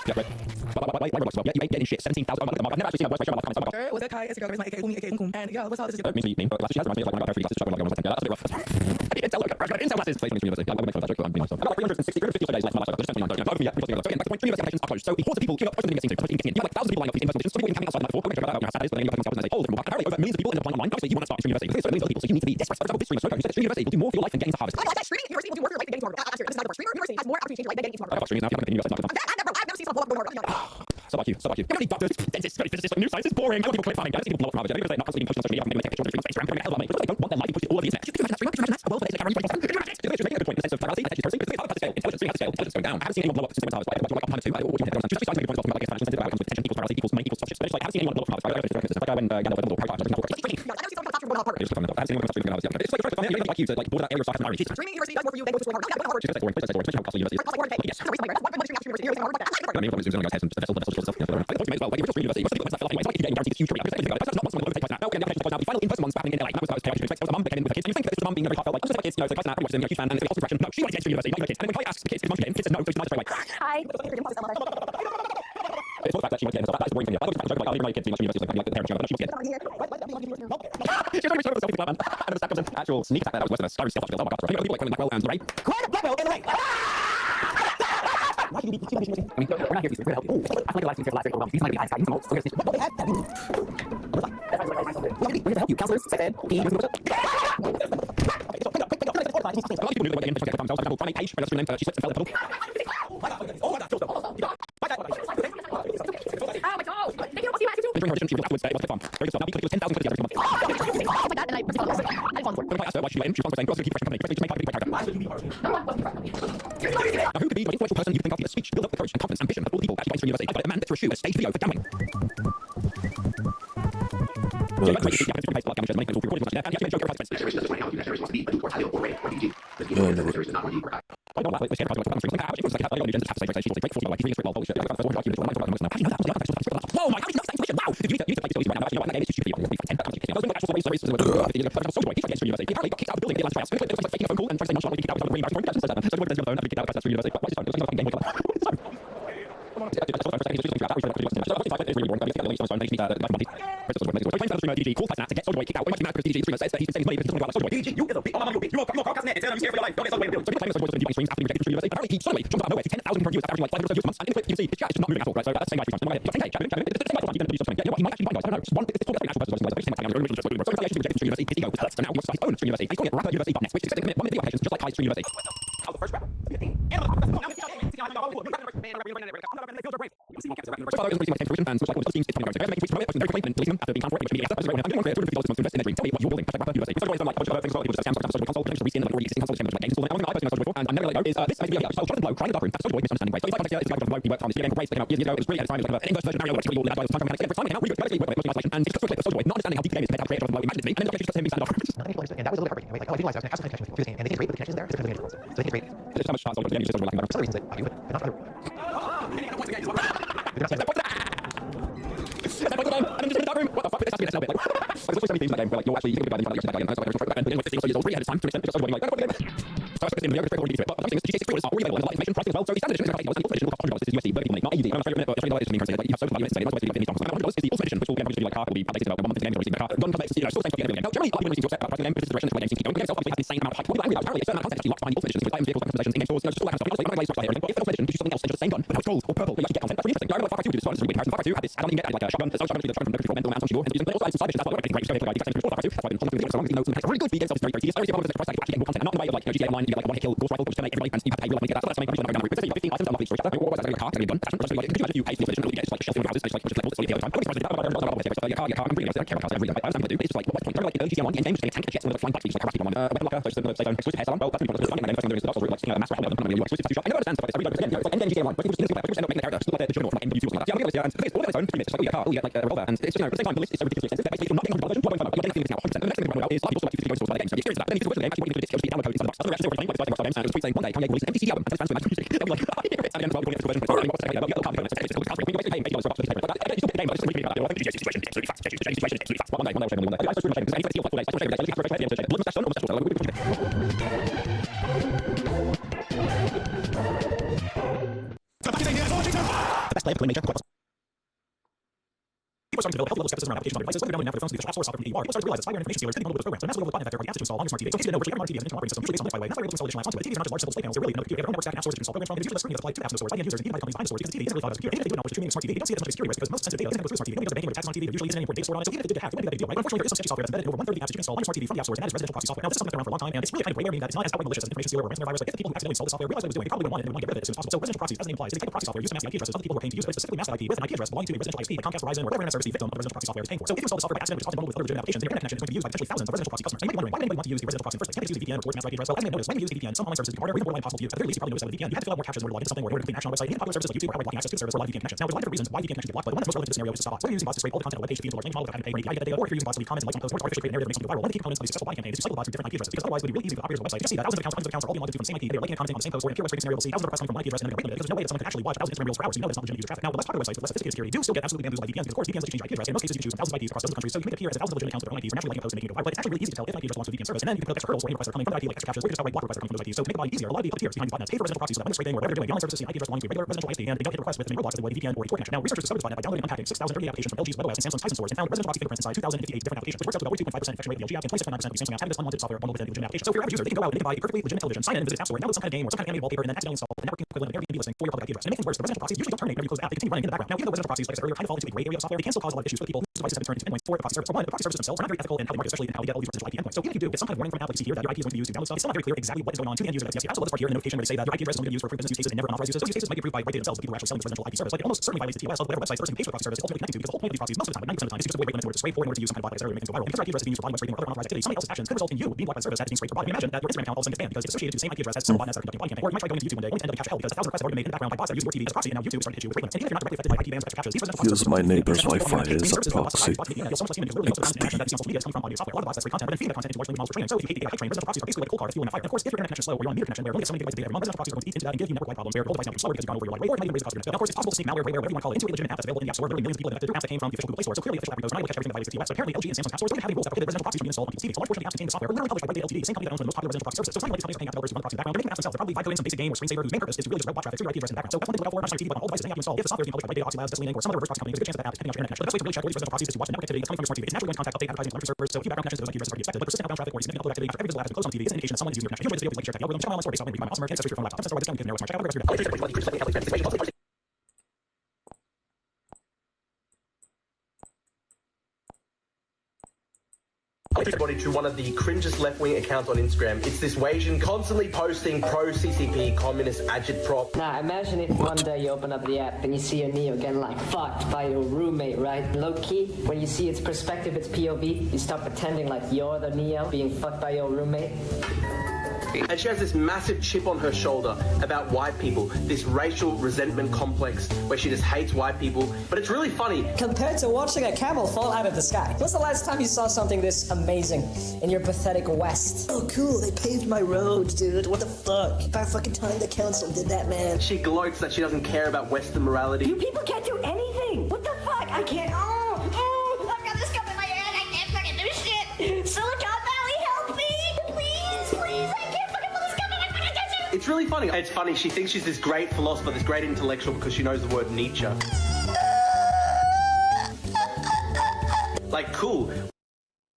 Yeah, right. Why Roblox? Well, yeah, you ain't getting shit. 17,000. I've never actually seen a worse ratio of my life. Was that Kai? It's your girl, my aka Umi, aka Unkum. And yeah, what's all this is? Means you but she has reminds me of like one of our 3 glasses struggling like yeah, that's a bit rough. I didn't tell Intel glasses placed in university. I'm going to make fun of that joke, I'm being myself. I've got 350 days left in my life. Just 29 days. Yeah, so again, back to university applications are closed. So the hordes of people queuing up, posting things into you have like thousands of people lining up in person auditions. Some people camping outside like 4 quick about how sad it is, but then you have themselves and say, oh, apparently over millions of people end up applying online. Obviously, you want to start streaming university. So it means other people, so you need to be desperate. For example, this streamer, Snowcone, who said streaming university will do more for your life than getting to harvest. Streaming university will do more for your life than getting to harvest. This is not the streamer university has more opportunity to change your life than getting to harvest. I've got streaming now, if you university. I've never seen someone blow up more. So like you. How many doctors, dentists, physicists, new science is boring. I know people clip farming. I see people from Harvard. They're not constantly posting on social media, maybe take pictures of Instagram, putting a hell of a lot of money. They don't want their life to push it all over the internet. Can you imagine that stream? Can you imagine that? A world where they say camera, you're making a good point in the sense of virality, attention to scale, intelligence going down. I haven't seen anyone blow up since it went harvest. Like up time too. Just starting to make points about like expansion, sensitive about attention equals virality equals money equals stuff. Just like I haven't seen anyone blow up from harvest. Like when Gandalf went to the profile, I haven't seen anyone from harvest. It's like like you to like border that area of stuff and marriage. Streaming university does more for you than going to school Harvard. The final in-person ones happening in LA. That was chaotic. Expect a mum came in with her kids, and you think that this mum being very heartfelt, like, just like kids, you know, so guys now watching them, huge fan, and it's a depression. No, she wanted to get to university, not your kids. And then when Kai asks the kids, if mum should get in, kids said no, so she's nice straight away. Hi. It's not the fact that she wants to get in, that is boring for me. I was just like, I'll leave my kids being much university, like the parents, but she wants to get in. She's trying to reach over herself, man. And the stack comes in, actual sneak attack, that was worse than a scary self-logical. Oh my god, right? People like Colin Blackwell and Ray. Colin Blackwell in the way! Why should you be I mean, we're not here to help. Oh, I feel like a life is overwhelming. These might be eyes, guys. What they have? We're here to help you. Counselors, sex ed, PE, a lot of people knew that they were getting themselves. For example, Franny Page, when I was named, she slipped and fell in a puddle. Oh my god, kill them. Oh my god! Thank you, what's the attitude? During her audition, she was afterwards, it was fun. Very good stuff. Now, people think it was 10,000 cookies every month. Oh my god, and I was on for it. When I asked her why she let in, she was saying, keep fresh company, just make character. Now, who could be the influential person you think of a speech, build up the courage and confidence, ambition of all the people actually going to university? I've got a man through a shoe, a stage video for gambling. Use my neighbor's Wi-Fi is a about to say. Everybody to one of the cringest left-wing accounts on Instagram. It's this Wasian constantly posting pro-CCP communist agitprop. Now, imagine if one day you open up the app and you see your Neo getting like fucked by your roommate, right? Low-key, when you see its perspective, its POV, you start pretending like you're the Neo being fucked by your roommate. And she has this massive chip on her shoulder about white people, this racial resentment complex where she just hates white people. But it's really funny. Compared to watching a camel fall out of the sky. When's the last time you saw something this amazing in your pathetic West? Oh, cool, they paved my roads, dude. What the fuck? About fucking time the council did that, man. She gloats that she doesn't care about Western morality. You people can't do anything. What the fuck? I can't. I've got this cup in my head. I can't fucking do shit. Silicon Valley, help me. Please, I can't fucking put this cup in my fucking attention. It's really funny. It's funny. She thinks she's this great philosopher, this great intellectual because she knows the word Nietzsche. Like, cool.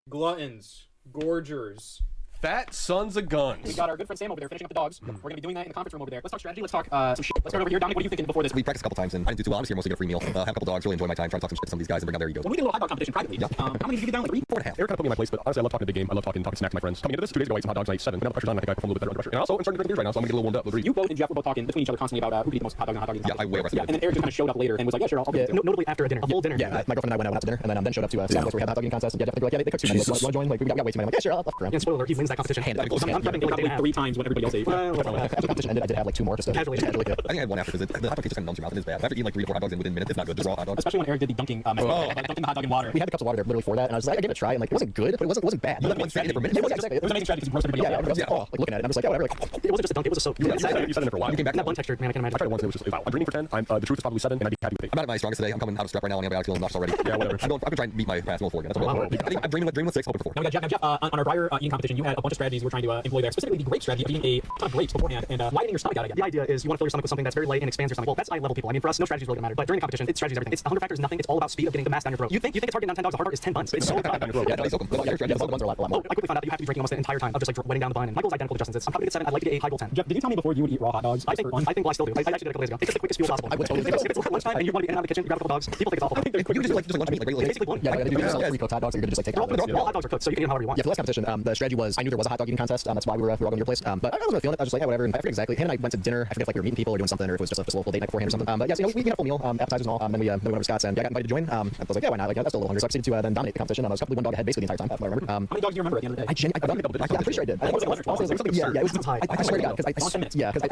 Gluttons. Gorgers. Fat sons of guns. We got our good friend Sam over there finishing up the dogs. We're going to be doing that in the conference room over there. Let's talk strategy. Let's talk some shit. Let's start over here. Dominic, what are you thinking before this? We practiced a couple times, and I didn't do too well. I was here mostly to get a free meal. Have a couple dogs, really enjoy my time, trying to talk some shit to some of these guys and bring out their egos. When we did a little hot dog competition privately, how many did you get down? Like 3? 4.5. They were kind of put me in my place, but honestly, I love talking a big game. I love talking snacks to my friends. Coming into this 2 days ago, I ate some hot dogs and I ate 7. Now the pressure's on, I think I performed a little bit better under pressure. And also, I'm starting to drink beers right now, so I'm gonna get a little warmed up. You both and Jeff were both talking between each other constantly about who could eat the most hot dog and hot dog. Yeah, I way yeah, and then Eric just kind of showed up later and was like, yeah, sure, I'll get it. Notably after a dinner, a full dinner. Yeah, my girlfriend and I went out to dinner, and then showed up to a place where we had a hot dog eating contest, and yeah, definitely like, yeah, they cooked too many. Want to join? Like, we got way too many. I'm like, yeah, sure, I'll around. Yeah, spoiler alert, he wins that competition handily. I'm prepping probably 3 times what everybody else ate. After the competition ended, I did have like 2 more just to casually. I think I had 1 after because the hot dog taste just kind of numbs your mouth and it's bad. After eating like 3 or 4 hot dogs in within minutes, it's not good. Just raw hot dogs. Especially when Eric did the dunking method, dunking the hot dog in water. We had the cups of water there literally for that, and I was like, I gave it a try, and like it wasn't good, but it wasn't bad. You let one strategy for a minute. It was an amazing strategy because you roasted everybody else. Like looking at it, I'm just like, yeah, whatever. Like, it wasn't just a dunk, it was a soak. You sat in there for a while. You came back. That bun texture, man, I can imagine. I tried it once and it was just, wow. I'm dreaming for 10. The truth is probably 7, and I'd be happy with 8. I'm not at my strongest today. I'm coming out of strep right now, and antibiotics feeling nauseous already. Yeah, whatever. I'm gonna try and meet my past goal 4 again. That's what I think I'm dreaming with 6, hoping for 4. Now we got Jeff. On our prior eating competition, you had a bunch of strategies you were trying to employ there. Specifically, the grape strategy of eating a ton of grapes beforehand and widening your stomach out again. The idea is you want to fill your stomach with something that's very light and expands your stomach. Well, that's high-level people. I mean, for us, no strategies really matter. But during the competition, it's strategies everything. It's 100 factors, nothing. It's all about speed of getting the mass down your throat. You think it's hard getting down 10 dogs? The hard part is 10 buns. It's so hard down your throat. Yeah, soak them. Yeah, soak buns are a lot more. I quickly found out that you have to be drinking almost the entire time of just like wetting down the bun. And my goal is identical to Justin's. I'm probably gonna get 7. I'd like to get a high goal 10. Jeff, did you tell me before you would eat raw hot dogs? I think well, I still do. I actually did a couple days ago. It's just the quickest fuel possible. I would totally if it's lunchtime and you want to be in and out of the kitchen, you grab a couple dogs. People think it's awful. You just like lunch meat like regularly. Basically one. Yeah, you do just like 3 cooked hot dogs. You're gonna just like take all hot dogs are cooked, so you can eat however you want. Yeah, for the last competition, the strategy was I knew there was a hot dog eating contest. That's why we were all going to your place. But I wasn't really feeling it. I was just like, yeah, whatever. And I forget exactly. Hannah and I went to dinner. I forget if like we were meeting people or doing something, or if it was just a local date night beforehand or something. But yeah, so, we had a full meal, appetizers and all. Then we went over to Scott's and I got invited to join. I was like, yeah, why not? Like, that's still a little hungry. So I proceeded to then dominate the competition. I was probably 1 dog ahead basically the entire time. If I remember. How many dogs do you remember at the end of the day? I'm pretty sure I did. I think it was like 11 or 12. Yeah, it was high. I swear to God, because I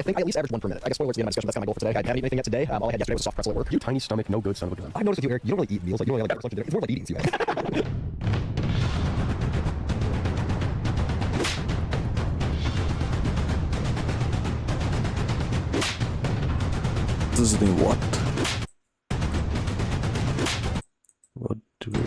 think I at least averaged 1 per minute. I guess spoilers at the end of my discussion. That's kind of my goal for today. I haven't eaten anything yet today. All I had yesterday was a soft pretzel at work. You tiny stomach, no good son of a gun. I noticed with you, Eric, you don't really eat meals. Like you don't really like lunch and dinner. It's more like eating to you. Disney what? What do we...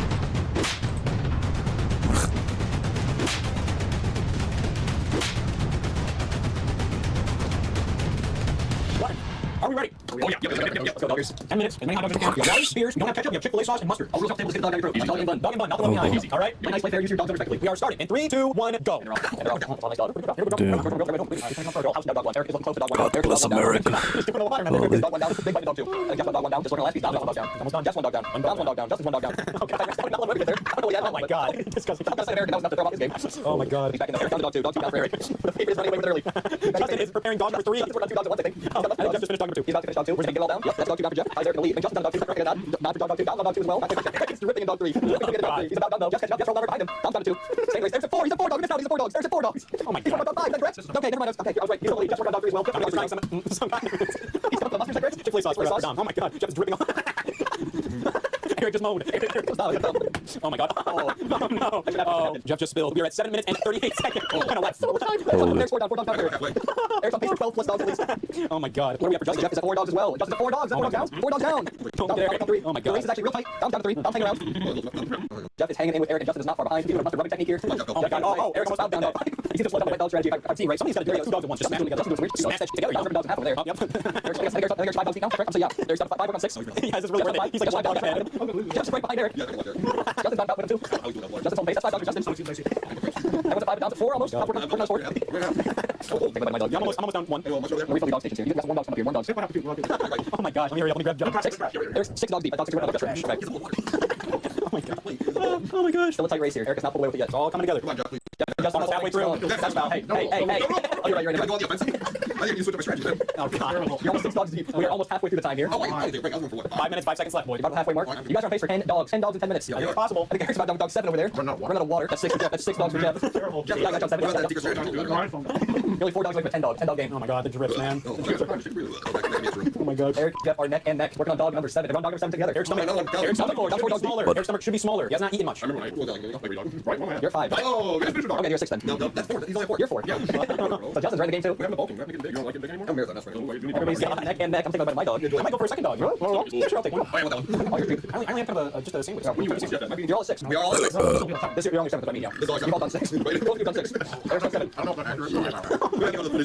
Are we ready? Oh yeah. Let's go, doggers. 10 minutes. As many hot dogs as you can. You have rice, beers. You don't have ketchup. You have Chick-fil-A sauce and mustard. All rules off the table. Get the dog down your throat. Dog and bun. Dog and bun. Not the one behind. Easy. All right. Be nice. Play fair. Use your dogs respectively. We are starting in 3, 2, 1, go. God bless America. Oh my God. Disgusting. Oh my God. Justin is preparing dog number 3. Jeff just finished dog number 2. He's about to finish dog 2. We're going to get it all down. Yep, that's dog 2 down for Jeff. Isaac going to lead. And Justin's done dog 2. Not for dog 2. Down dog 2 as well. He's ripping in dog 3. He's about dog. No. Jeff rolled over behind him. Dom's down to 2. Same race. There's a 4. He's a 4 dog. He's a 4 dogs. There's a 4 dogs. Oh my God. He's on dog 5. Is that correct? Okay, never mind. Okay, I was right. He's on the lead. Jeff's working on dog 3 as well. Jeff's trying some kind of... He's got the mustard, is that correct? Chick-fil-A sauce for Dom. Oh my God. Jeff is dripping off. Eric just moaned. Oh my god. Oh no. Oh, Jeff just spilled. We are at 7 minutes and 38 seconds. Kind of left. There's 4 dogs. 4 dogs down there. Eric's on pace for 12 plus dogs at least. Oh my god. What are we at for Justin? Jeff is at 4 dogs as well. Justin's at 4 dogs. 4 dogs down. 4 dogs down. Down 3. Oh my god. The race is actually real tight. Down to 3. Down hanging around. Jeff is hanging in with Eric and Justin is not far behind. He's doing a master rubbing technique here. Oh my god. Oh, Eric's almost out. Down dog. He's gonna slow down the red dog strategy. I've seen, right? Somebody's got to do 2 dogs at once. Just smash them together. Justin does weird. Smash that shit together. Dogs and half over there. Yep. Eric's 5 dogs deep now. So yeah. Eric's got 5 on 6. He has this really weird. He's like a 5 dog ahead. Jeff's right behind Eric. Justin's down with him too. Justin's on pace. That's 5 dogs for Justin. Everyone's at 5 down to 4 almost. 4 down 4. I'm almost down 1. We're refilling dog stations here. You got 1 dog up here. 1 dog. Oh my gosh. Let me hurry up. Let me grab Jeff. 6. There's 6 dogs deep. That dog's going to trash. Oh my god. Oh my gosh. Still a tight race here. Eric is not pulled away with it yet. It's all coming together. Come on, Jeff, please. Just almost halfway through. That's about. Hey. Oh, you're right. I think you switch up my strategy. Oh god. You're almost 6 dogs deep. We are almost halfway through the time here. Oh, wait. I was going for what? 5 minutes, 5 seconds left, boys. You're about the halfway mark. You guys are on pace for 10 dogs. 10 dogs in 10 minutes. I think it's possible. I think Eric's about dog 7 over there. Run out of water. That's 6 for Jeff. That's 6 dogs for Jeff. Yeah, I got 7. Nearly 4 dogs away for 10 dogs. 10 dog game. Oh my god, the drips, man. Oh my god. Eric, Jeff are neck and neck. Working on dog number 7. They're on dog number 7 together. Eric's stomach. Eric's stomach. Dogs 4 dogs smaller. Eric's stomach should be smaller. He has not eaten much. You're 5. Oh, okay, you're 6 then. No, that's 4. He's only 4. You're 4. Yeah. So Justin's right in the game too. We're having a bulking. We're making it big. You don't like it big anymore? I'm marathon. That's right. Everybody's neck and neck. I'm thinking about my dog. I might go for a second dog. Yeah, sure, I'll take one. I want that one. Oh, you're 2. I only have kind of just a sandwich. You're all at 6. We are all at 6. This you're only 7, but I mean, yeah. You've all done 6. Both of you've done 6. Eric's on 7. I don't know if I'm accurate.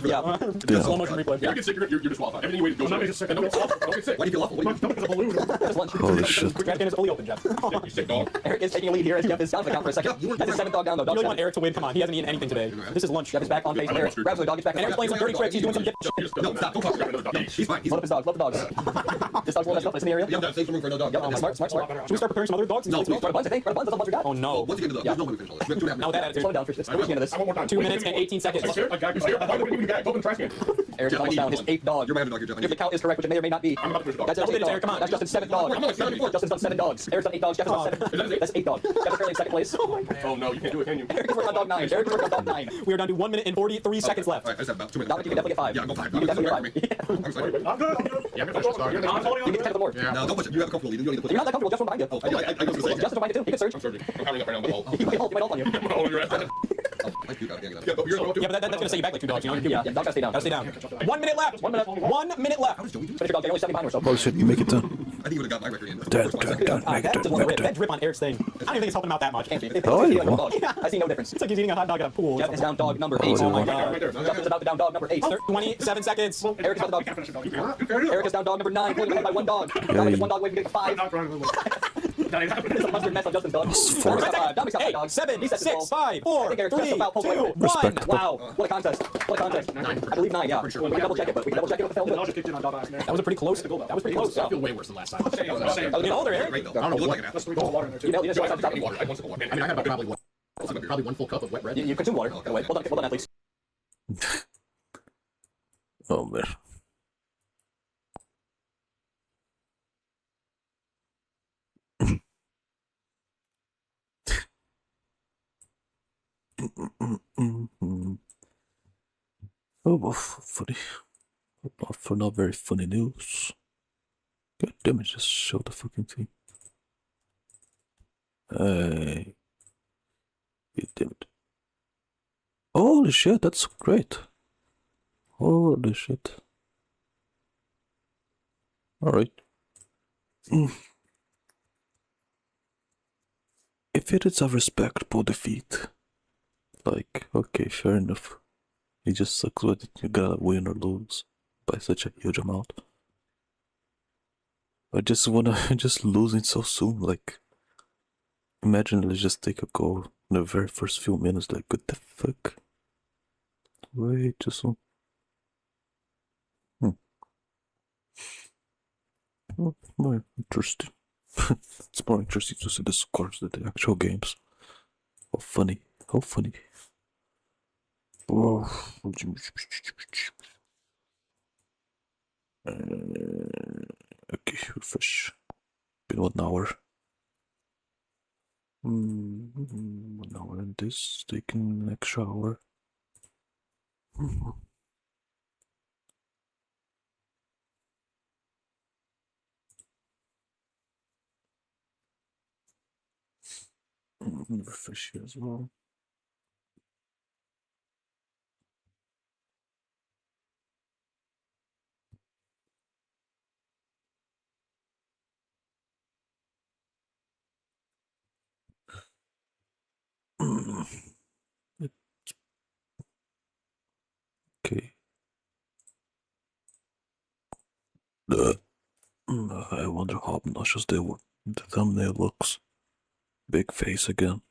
Yeah. Slow motion replay. If you get sick, you're disqualified. Everything you wait to go. I'm not getting sick. Don't get sick. Why do you feel awful? My stomach is a balloon. That's lunch. Holy shit. Quick can is fully open, Jeff. You sick dog. Eric is taking a lead here as Jeff is down the count for a second. That's his 7th dog down though. You really want Eric to win? Come on, he hasn't eaten anything today. This is lunch. Jeff is back on pace. Eric grabs the dog, gets back. And Eric's playing some dirty tricks. He's doing some dip shit. No, stop. Don't talk about another dog. He's fine. Love his dogs. Love the dogs. This dog's one that's in the area. Yeah, save some room for another dog. Yep, smart. Should we start preparing some other dogs? No, Run a bunch, I think. Run a bunch. That's all the bunch we got. Oh no. Once you get to the dog, there's no way we finish all this. We have 2.5 minutes. Now with that attitude. Slow down for this. Let's get into this. I want more time. 2 minutes and 18 seconds. Open trash can. Eric's almost down. His 8th dog. You're my dog here, Jeff. If the count is correct, which it may or may not be. I'm about to finish the dog. That's Eric. Come on. That's Justin's 7th dog. Justin's done 7 dogs. Eric's done 8 dogs. Jeff has done 7. That's 8 dogs. Jeff is currently in 2nd place. Oh my god. Oh no, you can't do it, can you? Eric is working on dog 9. Eric is working on dog 9. We are down to 1 minute and 43 seconds left. Alright, I just have about 2 minutes. Dominic, you can definitely get 5. Yeah, go 5. You can definitely get 5. I'm sorry. I'm good. Yeah, I'm going You can get 10 of the more. No, don't push it. You have a comfortable lead. You don't need to push it. You're not that comfortable. Just one behind you. Oh, I was going to say. Justin's behind you too. He can search. I'm searching. I'm powering up right now. The hole. He might ult on you. Oh, you're right. I puke out. Yeah, but you're Yeah, but that's gonna set you back like 2 dogs, you know? Yeah, dog gotta stay down. Gotta stay down. 1 minute left. 1 minute. 1 minute left. Finish your dog. They're only 7 behind or so. Holy shit, you make it done. I think you would have got my record in. That drip on Eric's thing. I don't even think it's helping him out that much. Oh, yeah. I see no difference. It's like he's eating a hot dog at a pool. Jeff is down dog number 8. Oh my god. Justin's about to down dog number 8. 27 seconds. Eric is about to dog. Eric is down dog number 9. Pulling by 1 dog. Dominic is 1 dog away from getting 5. It's a mustard mess on Justin's dog. Dominic's got 5 dogs. 7, 6, 5, 4, 3, 2, 1. Wow. What a contest. What a contest. I believe 9, yeah. We can double check it, but we can double check it with the film. That was a pretty close. That was pretty close. I feel way worse than last time. I was getting older, Eric. I don't know. You look like an athlete. You know, you just want to water. I want some water. I mean, I have probably 1 full cup of wet bread. You consume water. Well done, athletes. Oh man. Oh, well, funny. For not very funny news. God damn it, just show the fucking thing. Hey. God damn it. Holy shit, that's great. Holy shit. Alright. If it is a respectable defeat, like, okay, fair enough. It just sucks when you gotta win or lose by such a huge amount. I just wanna, just losing so soon, like, imagine let's just take a goal in the very first few minutes, like, what the fuck? Way too soon. Oh, more interesting. It's more interesting to see the scores than the actual games. How funny. How funny. Oh. Okay, refresh. Been 1 hour. 1 hour and this, taking an extra hour. Fishy as well. Okay. I wonder how obnoxious they were. The thumbnail looks. Big face again.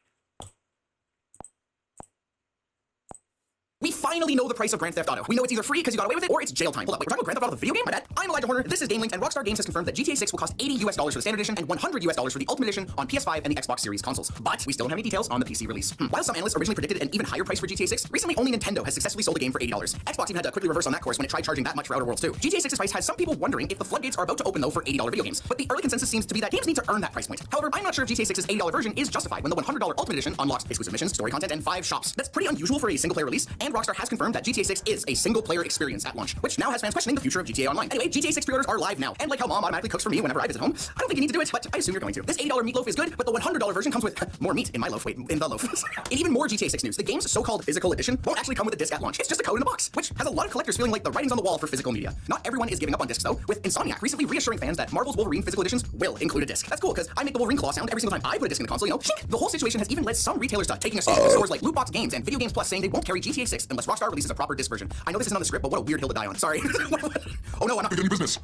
We finally know the price of Grand Theft Auto. We know it's either free because you got away with it, or it's jail time. Hold up, wait, we're talking about Grand Theft Auto the video game? My bad. I'm Elijah Horner, this is GameLink, and Rockstar Games has confirmed that GTA 6 will cost $80 for the standard edition and $100 for the Ultimate Edition on PS5 and the Xbox Series consoles. But we still don't have any details on the PC release. While some analysts originally predicted an even higher price for GTA 6, recently only Nintendo has successfully sold the game for $80. Xbox even had to quickly reverse on that course when it tried charging that much for Outer Worlds 2. GTA 6's price has some people wondering if the floodgates are about to open though for $80 video games, but the early consensus seems to be that games need to earn that price point. However, I'm not sure if GTA 6's $80 version is justified when the $100 Ultimate Edition unlocks exclusive missions, story content, and 5 shops. That's pretty unusual for a single-player release, and Rockstar has confirmed that GTA 6 is a single-player experience at launch, which now has fans questioning the future of GTA Online. Anyway, GTA 6 pre-orders are live now, and like how Mom automatically cooks for me whenever I visit home, I don't think you need to do it, but I assume you're going to. This $80 meatloaf is good, but the $100 version comes with more meat in my loaf. Wait, in the loaf. In even more GTA 6 news, the game's so-called physical edition won't actually come with a disc at launch. It's just a code in a box, which has a lot of collectors feeling like the writing's on the wall for physical media. Not everyone is giving up on discs though, with Insomniac recently reassuring fans that Marvel's Wolverine physical editions will include a disc. That's cool, because I make the Wolverine claw sound every single time I put a disc in the console, you know, shink! The whole situation has even led some retailers to taking a stand with stores like Loot Box Games and Video Games Plus saying they won't carry GTA 6 unless Rockstar releases a proper disc version. I know this isn't on the script, but what a weird hill to die on. Sorry. Oh no, I'm not Beginning business.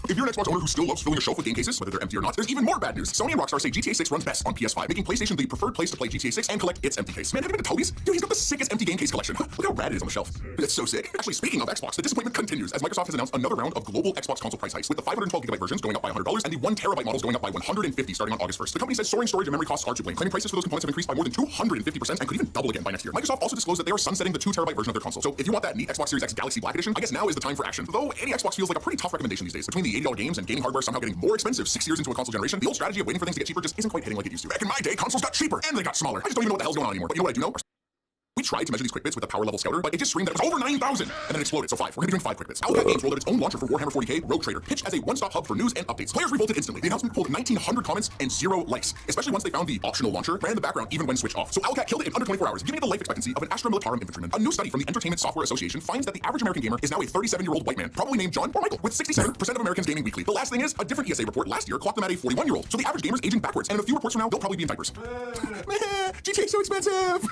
If you're an Xbox owner who still loves filling a shelf with game cases, whether they're empty or not, there's even more bad news. Sony and Rockstar say GTA 6 runs best on PS5, making PlayStation the preferred place to play GTA 6 and collect its empty case. Man, have you been to Toby's? Dude, he's got the sickest empty game case collection. Look how rad it is on the shelf. It's so sick. Actually, speaking of Xbox, the disappointment continues as Microsoft has announced another round of global Xbox console price hikes, with the 512GB versions going up by $100 and the 1TB models going up by $150 starting on August 1st. The company says soaring storage and memory costs are to blame, claiming prices for those components have increased by more than 250% and could even double again by next year. Microsoft also disclosed that they are sunsetting the 2TB version of their console. So if you want that neat Xbox Series X Galaxy Black Edition, I guess now is the time for action. Though any Xbox feels like a pretty tough recommendation these days. Between the $80 games and gaming hardware somehow getting more expensive 6 years into a console generation, the old strategy of waiting for things to get cheaper just isn't quite hitting like it used to. Back in my day, consoles got cheaper and they got smaller. I just don't even know what the hell's going on anymore. But you know what I do know? We tried to measure these quick bits with the power level scouter, but it just screamed that it was over 9,000 and then it exploded. So 5. We're gonna be doing 5 quick bits. Owlcat Games rolled out its own launcher for Warhammer 40k, Rogue Trader, pitched as a one-stop hub for news and updates. Players revolted instantly. The announcement pulled 1,900 comments and 0 likes, especially once they found the optional launcher ran in the background even when switched off. So Owlcat killed it in under 24 hours, giving it the life expectancy of an Astra Militarum infantryman. A new study from the Entertainment Software Association finds that the average American gamer is now a 37-year-old white man, probably named John or Michael, with 67% of Americans gaming weekly. The last thing is, a different ESA report last year clocked them at a 41-year-old. So the average gamer is aging backwards, and in a few reports from now, they'll probably be in diapers. GTA's so expensive!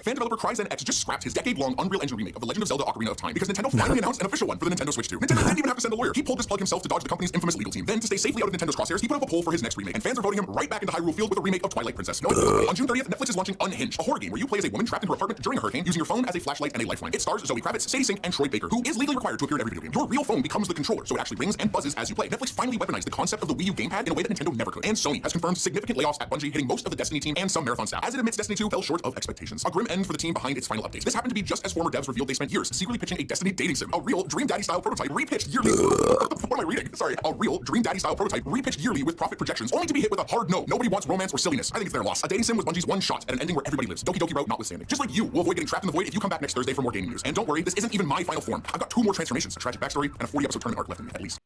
Fan developer CryZenX just scrapped his decade-long Unreal Engine remake of The Legend of Zelda: Ocarina of Time because Nintendo finally announced an official one for the Nintendo Switch 2. Nintendo didn't even have to send a lawyer. He pulled this plug himself to dodge the company's infamous legal team. Then, to stay safely out of Nintendo's crosshairs, he put up a poll for his next remake, and fans are voting him right back into Hyrule Field with a remake of Twilight Princess. No, on June 30th, Netflix is launching Unhinged, a horror game where you play as a woman trapped in her apartment during a hurricane using your phone as a flashlight and a lifeline. It stars Zoe Kravitz, Sadie Sink, and Troy Baker, who is legally required to appear in every video game. Your real phone becomes the controller, so it actually rings and buzzes as you play. Netflix finally weaponized the concept of the Wii U gamepad in a way that Nintendo never could. And Sony has confirmed significant layoffs at Bungie, hitting most of the Destiny team and some Marathon staff, as it admits Destiny 2 fell short of expectations. A grim end for the team behind its final updates. This happened to be just as former devs revealed they spent years secretly pitching a Destiny dating sim, a real Dream Daddy style prototype repitched yearly. What am I reading? Sorry, a real Dream Daddy style prototype repitched yearly with profit projections, only to be hit with a hard no. Nobody wants romance or silliness. I think it's their loss. A dating sim was Bungie's one shot at an ending where everybody lives. Doki Doki route notwithstanding. Just like you will avoid getting trapped in the void if you come back next Thursday for more gaming news. And don't worry, this isn't even my final form. I've got 2 more transformations, a tragic backstory, and a 40-episode tournament arc left in me, at least.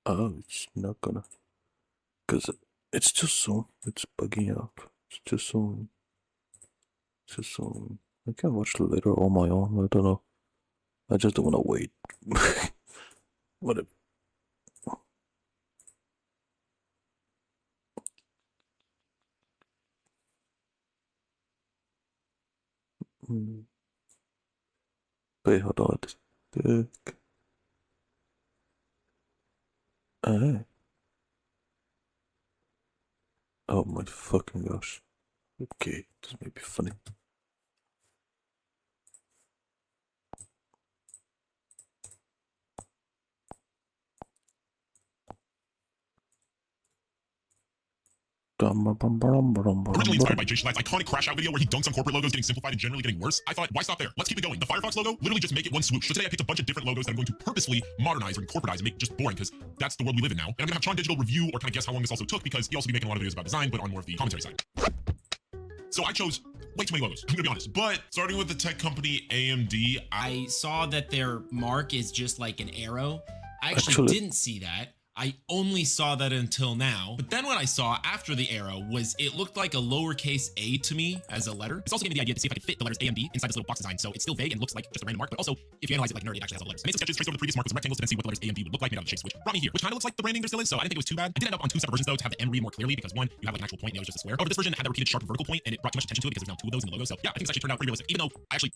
Oh, it's not gonna. Because it's just so. It's bugging out. It's just so. It's just so. I can watch it later on my own. I don't know. I just don't want to wait. Whatever. Wait, hold on. Oh my fucking gosh. Okay, this may be funny. Originally inspired by Jay Schlatt's iconic crash out video where he dunks on corporate logos getting simplified and generally getting worse, I thought, why stop there? Let's keep it going. The Firefox logo, literally just make it one swoosh. So today I picked a bunch of different logos that I'm going to purposely modernize or corporatize and make just boring, because that's the world we live in now. And I'm gonna have Tron Digital review or kind of guess how long this also took, because he also be making a lot of videos about design, but on more of the commentary side. So I chose way too many logos, I'm gonna be honest. But starting with the tech company AMD, I saw that their mark is just like an arrow. I actually didn't see that. I only saw that until now. But then what I saw after the arrow was it looked like a lowercase a to me as a letter. This also gave me the idea to see if I could fit the letters A and B inside this little box design. So it's still vague and looks like just a random mark, but also if you analyze it like nerd, it actually has all the letters. I made some sketches, traced over the previous mark with some rectangles to then see what the letters A and B would look like made out of the shapes, which brought me here, which kind of looks like the branding there still is. So I didn't think it was too bad. I did end up on 2 separate versions though to have the M read more clearly because one, you have like an actual point and the other is just a square. Over this version had the repeated sharp vertical point and it brought too much attention to it because there's now 2 of those in the logo. So yeah, I think it's actually turned out pretty realistic, even though I actually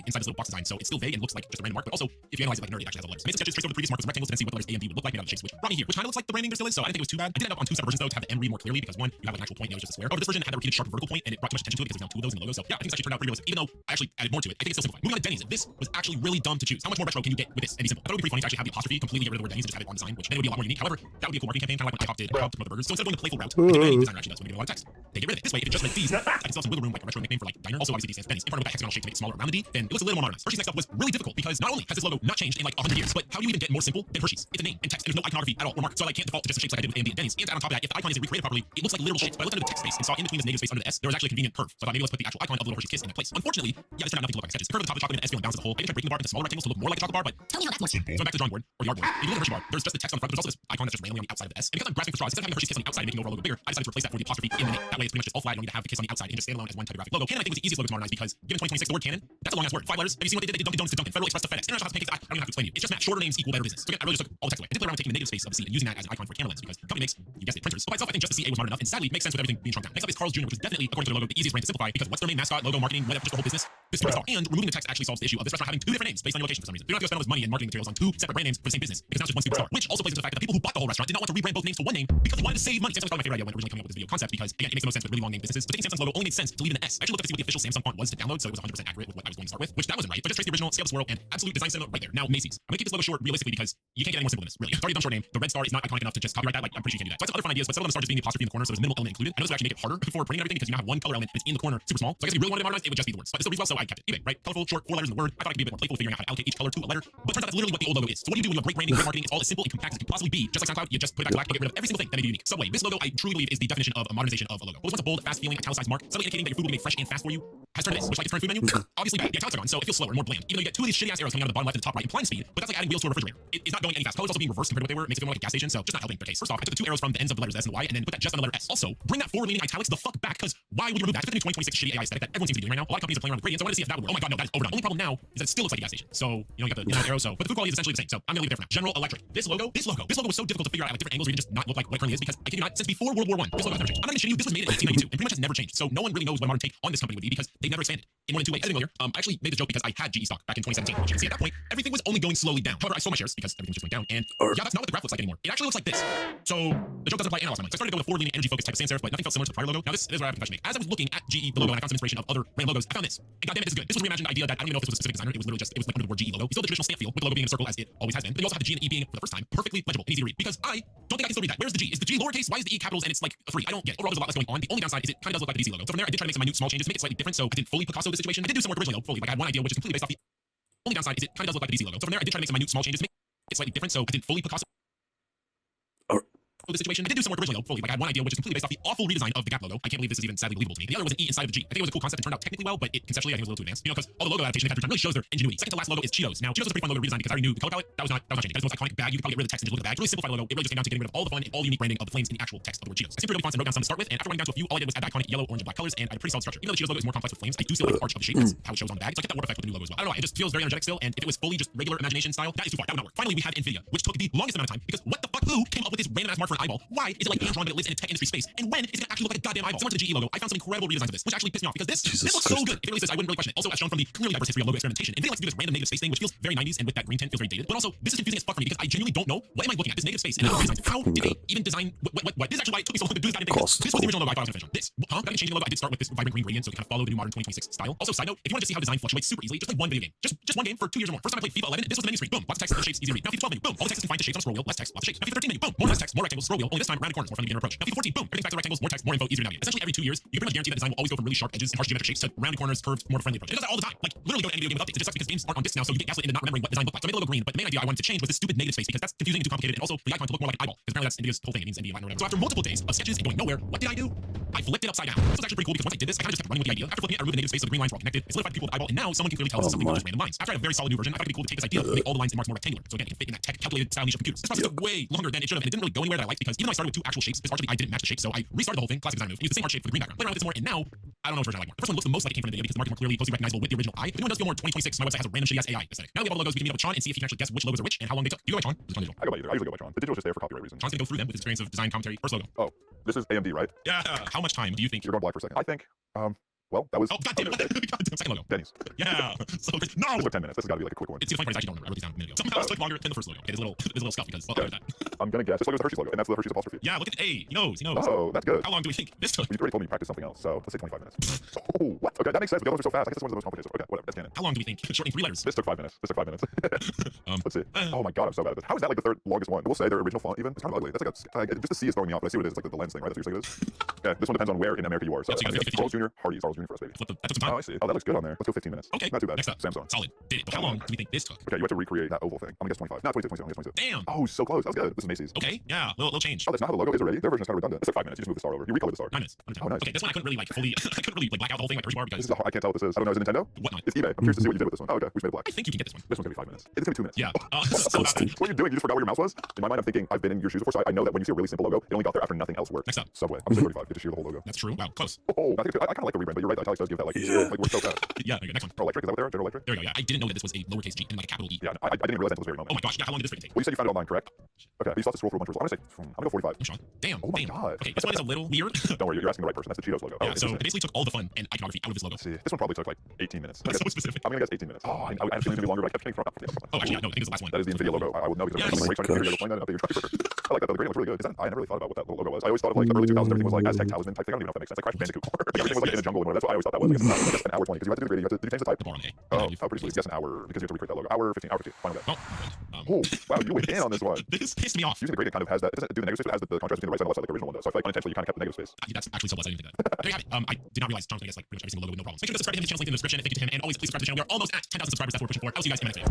inside this little box design, so it's still vague and looks like just a random mark, but also if you analyze it like nerd, it actually has all the letters. Made some sketches, traced over the previous mark with some rectangles to then see what the letters A and B would look like made out of the shapes, which brought me here, which kind of looks like the branding there still is. So I didn't think it was too bad. I did end up on 2 separate versions though to have the M read more clearly because one, you have like an actual point and the other is just a square. Over this version had the repeated sharp vertical point and it brought too much attention to it because there's now 2 of those in the logo. So yeah, I think it's actually turned out pretty realistic, even though I actually added more to it. I think it's still simplified. Moving on to Denny's, this was actually really dumb to choose. How much more retro can you get with this and be simple? I thought it would be pretty funny to actually have the apostrophe completely get rid of the word Denny's and just have it on design, which then it would be a lot more unique. However, that would be a cool marketing campaign, kind of like when IHOP did IHOP to promote the burgers. So instead of going the playful route, I think any designer actually does when they get a lot of text. They get rid of it. This way, if it just like these, I can still have some wiggle room like a retro nickname for like diner. Also, obviously, D stands for Denny's. In front of that hexagonal shape to make it smaller around the D, then it looks a little more modernized. Hershey's next up was really difficult because not only has this logo not changed in like 100 years, but how do you even get more simple than Hershey's? It's a name and text, and there's no iconography at all or mark. So I can't default to just the shapes like I did with AMD and Denny's. And on top of that, if the icon isn't recreated properly, it looks like literal shapes. But I looked under the text space and saw in between this negative space under the S, there was actually a convenient curve. So I thought maybe let's put the actual icon of the little Hershey's Kiss in that place. Unfortunately, yeah, this turned out nothing to look like sketches. The curve at the top of the chocolate and the S feeling balanced as a whole. Maybe try breaking the bar into smaller rectangles to look more like a chocolate bar, but tell me how that works. So I'm back to the drawing board or yard board. If you look at the Hershey bar, there's just the text on the front, but there's also this icon that's just randomly on the outside of the S. And because I'm grasping for straws, instead of having Hershey's Kiss on the outside and making the overall logo bigger, I decided to replace that for the apostrophe in the name. That way it's pretty much just all flat. You don't need to have the kiss on the outside and just stand alone as one typographic logo. Canon I think was the easiest logo to modernize because given 2026, the word Canon, that's a long ass word. 5 letters. Have you seen what they did? They dumped donuts to Dunkin', Federal Express to FedEx, International House Pancakes. I don't even have to explain to you. It's just that shorter names equal better business. So again, I really just took all the text away. I did play around with taking the negative space of the C and using that as an icon for Canon lens because the company makes, you guessed it, printers. But by itself, I think just the CA was modern enough and sadly makes sense with everything being shrunk down. Next up is Carl's Jr., which is definitely, according to their logo, the easiest brand to simplify because what's their main mascot, logo, marketing, whatever, just the whole business. This is and removing the text actually solves the issue of this restaurant having 2 different names based on your location for some reason. They don't have to spend all this money and marketing materials on 2 separate brand names for the same business because now it's just one stupid store. Which also plays into the fact that the people who bought the whole restaurant did not want to rebrand both names to one name because they wanted to save money. Samsung's probably my favorite idea when originally coming up with this video concept because again, it makes the most sense with really long name businesses. But taking Samsung's logo only made sense to leave an S. I actually looked up to see what the official Samsung font was to download, so it was 100% accurate with what I was going to start with, which that wasn't right. So I just traced the original, scaled the swirl, and absolute design cinema right there. Now Macy's. I'm gonna keep this logo short realistically because you can't get any more simple than this. Really, it's already a dumb short name. The red star is not iconic enough to just copyright that. Like I'm pretty sure you can do that. So I have some other fun ideas, but some of them start just being the apostrophe in the corner, so there's minimal element included. I know this would actually make it harder for printing everything because you now have one color element that's in the corner, super small. So I guess if you really wanted to modernize, it would just be the words. But it still reads well, so I kept it. Anyway, right? Colorful, short, 4 letters in the word. I thought I could be a bit more playful figuring out how to allocate each color to a letter. But turns out that's literally what the old logo is. So what do you do when you have great branding, great marketing? It's all as simple and compact as it could possibly be. Just like SoundCloud, you just put it back to black, you get rid of every single thing that made it unique. Subway. This logo, I truly believe, is the definition of a modernization of a logo. What was once a bold, fast-feeling, italicized mark, suddenly indicating that your food will be made fresh and fast for you, has turned this, which like its current food menu, obviously bad. The italics are gone, so it feels slower and more bland. Even though you get 2 of these shitty-ass arrows coming out of the bottom left and the top right, implying speed, but that's like adding wheels to a refrigerator. It's not going any fast. Colors also being reversed compared to what they were. It makes it feel more like a gas station, so just not helping their case. First off, I took the 2 arrows from the ends of the letters S and Y and then put that just on the letter S. Also, bring that forward-leaning italics the fuck back, because why would you remove that? It's the new 2026 shitty AI aesthetic that everyone seems to be doing right now. A lot of companies are playing around with gradients, so I wanted to see if that would work. Oh my god, no, that is overdone. Only problem now is that it still looks like a gas station. So, you know, you got the arrow, so, but the food quality is essentially the same. So I'm gonna leave it there for now. General Electric. This logo was so difficult to figure out at like different angles or even just not look like what it currently is because I kid you not, since before World War I, this logo has never changed. I'm not even shitting you, this was made in 1892 and pretty much has never changed. So no one really knows what a modern take on this company would be because they've never expanded in more than 2 ways. Editing earlier, I actually made the joke because I had GE stock back in 2017, which you can see at that point, everything was only going slowly down. However, I sold my shares because everything just went down, and yeah, that's not what the graph looks like anymore. It actually looks like this. So the joke doesn't apply to analyze my money. So I started to go with a forward-leaning, energy-focused type of sans serif, but nothing felt similar to the prior logo. Now this is where I have a confession to make. As I was looking at GE, the logo, and I found some inspiration of other brand logos, I found this. And goddamn it, this is good. This was a reimagined idea that I don't even know if this was a specific designer. It was literally just, it was like under the word GE logo. You still have the traditional stamp feel with the logo being in a circle as it always has been. But you also have the G and the E being, for the first time, perfectly legible and easy to read. Because I don't think I can still read that. Where's the G? Is the G lowercase? Why is the E capitals and it's like a 3? I don't get it. Overall, there's a lot less going on. The only downside is it kind of does look like the DC logo. So from there, I did try to make some minute small changes to make it slightly different. So I didn't fully Picasso the situation. I did do some work originally, fully. Like I had one idea which is completely based off the only downside is it kind of does look like the DC logo. So from there, I did try to make some minute small changes to make it slightly different. So I didn't fully Picasso the situation. I did do some work originally, fully. Like I had one idea which is completely based off the awful redesign of the Gap logo. I can't believe this is even sadly believable to me. The other was an E inside of the G. I think it was a cool concept and turned out technically well, but it conceptually I think it was a little too advanced. You know, because all the logo adaptation they've had through time really shows their ingenuity. Second to last logo is Cheetos. Now Cheetos is a pretty fun logo redesign because I already knew the color palette that was not changing. That was the most iconic bag. You could probably get rid of the text and just look at the bag. It's really simplified logo. It really just came down to getting rid of all the fun and all the unique branding of the flames in the actual text of the word Cheetos. I simply really fonts and wrote down some to start with, and after running down to a few, all I did was add iconic yellow, orange, and black colors, and I had a pretty solid structure. Even though the Cheetos logo is more complex with flames, I do still like the arch of the shape. That's how it shows on the bag. So I get that warp effect with the new logo as well. I don't know. It just feels very energetic still, and if it was fully just regular imagination style, that is too far. That would not work. Finally, we had Nvidia, which took the longest amount of time because what the fuck? Who came up with this random ass mark for an eyeball? Why is it like hand drawn but it lives in a tech industry space? And when is it gonna actually look like a goddamn eyeball? Similar to the GE logo, I found some incredible redesigns of this, which actually pissed me off because this looks so good. If it really says, I wouldn't really question it. Also, as shown from the clearly diverse history of logo experimentation, Nvidia likes to do this random negative space thing, which feels very 90s, and with that green tint feels very dated. But also, this is confusing as fuck for me because I genuinely don't know what am I looking at. This negative space and designs. How did they even design what? This is actually why it took me so long to do this goddamn thing. This was the original logo I thought I was gonna finish on. This, got me changing the logo. I did start with this vibrant green gradient so it kind of follow the new modern 2026 style. Also, side note, if you want to see how design fluctuates super easily, just play one video game. Just one game for 2 years or more. First time I played FIFA 11, this was the menu screen. Boom, lots of text, no shapes, easy to read. Now FIFA 12 menu, boom, all the text is confined to shapes on a scroll wheel, less text, lots of shapes. Now FIFA 13 menu, boom, more less text, more rectangles, scroll wheel, only this time around corners, more friendly beginner approach. Now, FIFA 14, boom, everything's back to rectangles, more text, more info, easier to navigate. Essentially, every 2 years, you can pretty much guarantee that design will always go from really sharp edges and harsh geometric shapes to rounded corners, curved, more friendly approach. It does that all the time. Like, literally go to any video game with updates. It just sucks because games aren't on discs now, so you get gaslit into not remembering what design looked like. So I made a logo green, but the main idea I wanted to change was this stupid negative space because that's confusing and too complicated, and also the icon to look more like an eyeball, because apparently that's India's whole thing. It means India, Latin, or whatever. So after multiple days of sketches and going nowhere, what did I do? I flipped it upside down. This was actually pretty cool because once I did this, I kind of just kept running with the idea. After flipping it, I removed the negative space so the green lines were all connected. It solidified the people with the eyeball, and now someone can clearly tell this is something not just random lines. After I had a very solid new version, I thought it'd be cool to take this idea and make all the lines and marks more rectangular. So again, it can fit in that tech calculated style niche of computers. This process took way longer than it should have, and it didn't really go anywhere that I liked because even though I started with 2 actual shapes, partially I didn't match the shape, so I restarted the whole thing, classic design move, and used the same art shape for the green background. Later on with this more, and now I don't know which version I like more. The first one looks the most like it came from the video because the markings are more clearly, closely recognizable with the original eye. The new one does feel more 2026. My website has a random shitty ass AI aesthetic. Now we have all the logos. We can meet up with Sean and see if he can actually guess which logos are which and how long they took. Do you go by Sean? Or is Sean digital? I go by either. I usually go by Tron. The digital is just there for copyright reasons. Sean's gonna go through them with his experience of design commentary. First logo. Oh, this is AMD, right? Yeah. How much time do you think you're going black for a second? I think, well, that was. Oh, God damn it. Goddamn, second logo. Denny's. Yeah. So, no. This took 10 minutes. This has got to be like a quick one. It's funny, I actually don't remember. I wrote these down a minute ago. Somehow it took longer than the first logo. Okay, there's a little scuff because, well, yeah. I'm going to guess. This logo is the Hershey's logo, and that's the Hershey's apostrophe. Yeah, look at it. Hey, he knows. Oh, that's good. How long do we think this took? You already told me you practiced something else, so let's say 25 minutes. Oh, what? Okay, that makes sense. But the others are so fast. I guess this one's the most complicated. Okay, whatever. That's canon. How long do we think? Shortening 3 letters. This took 5 minutes. Let's see. Oh my god, I'm so bad at this. How is that like the third longest one? We'll say their original font even. It's kind of ugly. That's like just the C is throwing me off, but I see what it is. Like the lens thing, right? That's what you're saying it is. Yeah, this one depends on where in America you are. So Charles Jr. Hardy, Charles Jr. for us, baby. That took some time. Oh, I see. Oh, that looks good on there. Let's go 15 minutes. Okay. Not too bad. Next up. Samsung. Solid. Did it. But how long do we think this took? Okay, you have to recreate that oval thing. I'm gonna guess 25. No, 22, 22. Damn. Oh, so close. That was good. This is Macy's. Okay. Yeah. Little change. Oh, that's not how the logo is already. Their version is kind of redundant. It's like 5 minutes. You just move the star over. You recolor the star. 9 minutes. Oh, nice. Okay, this one I couldn't really black out the whole thing like Hershey bar because I can't tell what this is. I don't know. Is it Nintendo? Whatnot. It's eBay. I'm curious to see what you did with this one. Oh, okay. We just made it black. I think you can get this one. This one's gonna be 5 minutes. It's gonna be 2 minutes. Yeah. What are you doing? You just forgot where your mouse was? In my mind, I'm thinking I've been in your shoes before, so I know that when you see a really simple logo, it only got there after nothing else worked. Next up. Subway. I'm 35. Get to shear the whole logo. That's true. Wow, close. Oh, I kind of like the rebrand, but you're right. The italics does give that like like we're so fast. Yeah. Okay, next one. Oh, Electric. Is that what they're? General Electric. There we go. Yeah. I didn't know that this was a lowercase g and like a capital E. Yeah. I didn't realize that until this very moment. Oh my gosh. Yeah. How long did this freaking take? Well, you said you found it online, correct? Okay. But you still have to scroll through a bunch of results. I'm gonna go 45. I'm Sean. Damn. Oh my god. Okay. This one is a little weird. Don't worry. You're asking the right person. That's the Cheetos logo. Yeah. So it basically took all the fun and iconography out of this logo. Let's see. This one probably took like 18 minutes. That's so specific. I'm gonna guess 18 minutes. Oh, I actually it's gonna be longer, but I kept getting from. Oh, actually, yeah, no. I think it's the last one. That is the Nvidia logo. I would know because I'm like playing that. I like that. The gradient looks really good. I never really thought about what that logo was. I always thought of like the early 2000s. Everything was like Aztec talisman type thing. I don't even know if that makes sense. Like Crash Bandicoot. Everything was like in a jungle. That's what I always thought that was. I guess an hour 20 because you have to do the gradient. Did you change the type? Oh, pretty sweet. Guess an hour because you have to recreate that logo. Hour 15. Hour 15. Final guess. Oh, wow, you went in on this one. This pissed me off. Using the gradient kind of has that. It doesn't do the negative space. It has the contrast between the right side and left side like the original one does. So I feel like unintentionally you kind of kept the negative space. That's actually so blessed. I didn't think that. There you have it. I did not realize John's gonna guess like pretty much every single logo with no problems. Make sure to subscribe to him. His channel's linked in the description. Thank you to him, and always please subscribe to the channel. We are almost at 10,000 subscribers. That's what we're pushing for. I'll see you guys in a minute.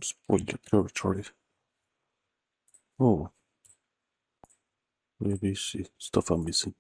Spoiler, you're retarded. Oh. Maybe see stuff I'm missing.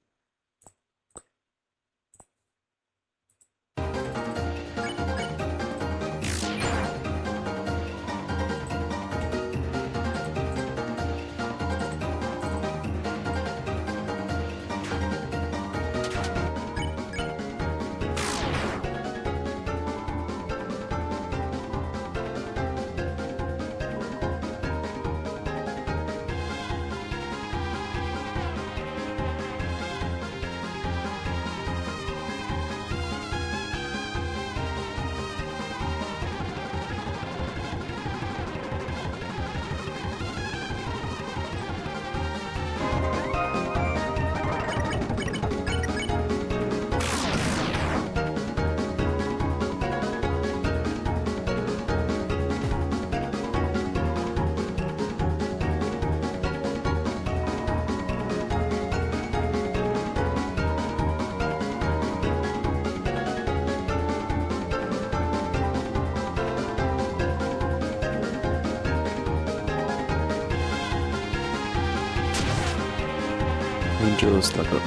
And just like that.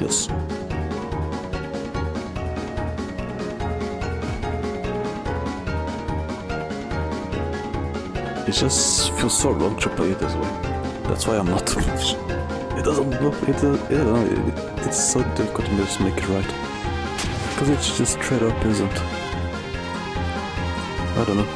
Yes. It just feels so wrong to play it this way. That's why I'm not. It doesn't look. It's so difficult to just make it right. Because it's just straight up isn't. I don't know.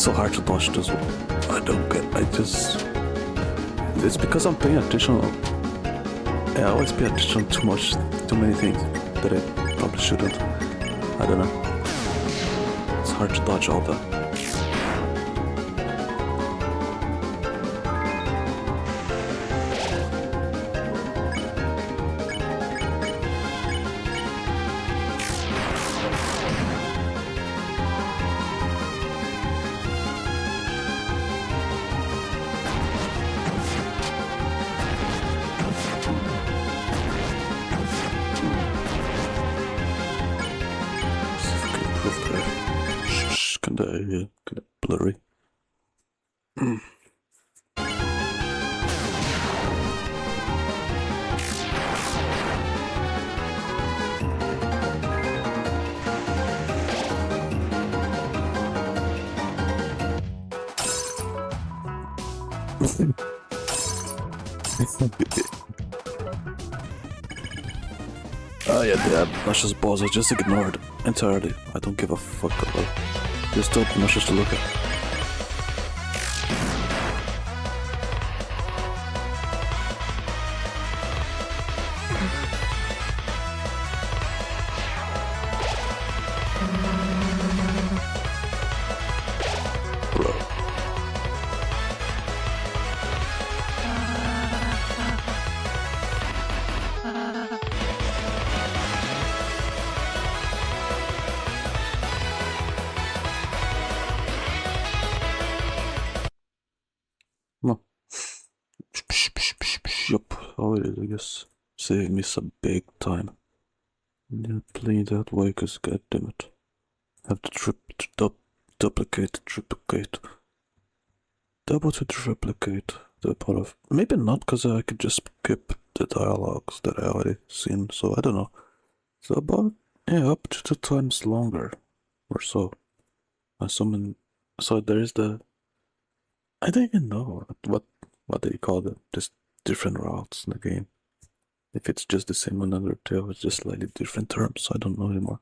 so hard to dodge this one. I don't get. It's because I'm paying attention. I always pay attention too many things that I probably shouldn't. I don't know. It's hard to dodge all that. Kinda blurry. Oh yeah, the obnoxious balls are just ignored entirely. I don't give a fuck about it. They're still obnoxious to look at. Bro. Come on. Yup, how it is, I guess. Save me some big time. Yeah, play that way, cause goddammit. Have to duplicate, triplicate. Double to triplicate the part of. Maybe not, cause I could just skip the dialogues that I already seen, so I don't know. So about, yeah, up to 2 times longer. Or so. Assuming. So there is the. I don't even know what they call it. Just different routes in the game. If it's just the same on Undertale, it's just slightly different terms. I don't know anymore.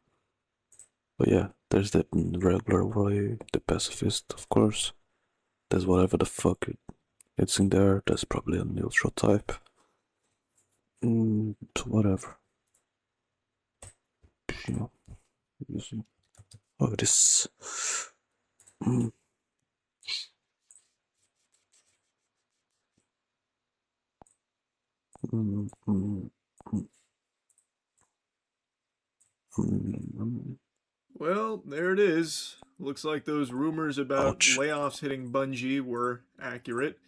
But yeah, there's the regular way, the pacifist, of course. There's whatever the fuck it's in there. There's probably a neutral type. Whatever. Oh, this. Well, there it is. Looks like those rumors about layoffs hitting Bungie were accurate.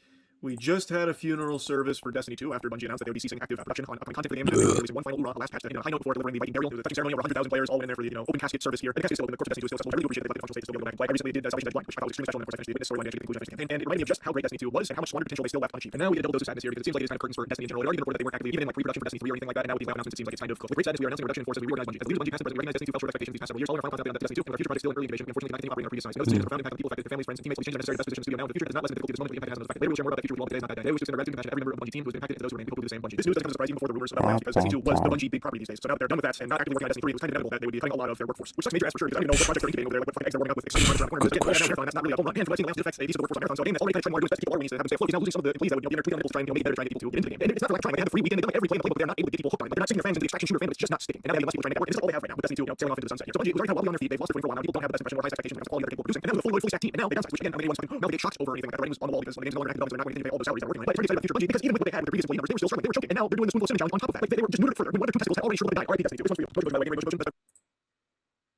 We just had a funeral service for Destiny 2 after Bungie announced that they would be ceasing active production on upcoming content for the game. They released one final hoorah last patch, high note before delivering the Viking burial. The touching ceremony, over 100,000 players all went in there for the open casket service here. And the casket still open. The course of Destiny 2 is still accessible. I really do appreciate the functional state still be able to go back and play. I recently did Salvation Dead Blind, which I thought was extremely special, and of course I finished the witness storyline and the conclusion of and it reminded me of just how great Destiny 2 was and how much squandered potential they still left unachieved. And now we get a double dose of sadness here because it seems like it is kind of curtains for Destiny in general. It already been reported that they weren't actively even in like pre-production for Destiny 3 or anything like that. And now with these live announcements, it seems like it's kind of with great sadness we are announcing a reduction in force as we reorganize Bungie. As the leaders of Bungie past and present, we recognize Destiny 2 fell short of expectations these past several years. All in our final content on Destiny 2 and our future projects still in early incubation. Unfortunately, not operating on previous size. Notice the profound impact on people affected, their families, friends, and teammates. We change the necessary best position to studio now. The future does not lessen the difficulty of this moment, but the impact it has on the fact that later we'll share more about the future with all today is not that day. We should extend our gratitude and compassion to every member of the Bungie team who has been impacted and to those who remain hopefully the same Bungie. This news doesn't come as a surprise even before the rumors about layoffs because Destiny 2 was the Bungie big property these days. So now that they're done with that and not actively working on Destiny 3, it was kind of inevitable that they would be cutting a lot of their workforce, which sucks major ass for sure because I don't even know what projects they're incubating over there, like what fucking eggs they're warming up with exciting projects around the corner. Good question. That's not really a whole lot. And letting affects a piece of the workforce on Marathon. So a game that's already kind of trying more to do is best people are winning, so have them say, look, he's now losing some of the employees that would be there tweeting on trying to make it better, trying to get people to get into the game. And it's not for like trying. They have a free weekend. They don't like every play in the playbook. They're not able to get people hooked on it. Like they're not sticking their fans into the extraction shooter fan, but it's just not sticking. And now they have less people trying to network. This is all they have right now with Destiny 2, sailing off into the sunset here. So Bungie was already well on their feet. They've lost their footing for a while now. People don't have the best impression or high expectations when it comes to quality that people are producing. And now with a fully stacked team. And now they downsized, which again, I mean, anyone's fucking validate shocked over or anything like that. The writing was on the wall because the game's no longer active developers, they're not going to pay all those salaries that are working on it. But it's pretty excited about future Bungie because even with what they had with the previous employee numbers, they were still struggling. They were choking. And now they're doing this Moonfall Cinnamon challenge on top of that. Like they were just moving it further. When one or two testicles had already shriveled and died. Alright, Destiny 2. This one's for you. Go to the way, game motion.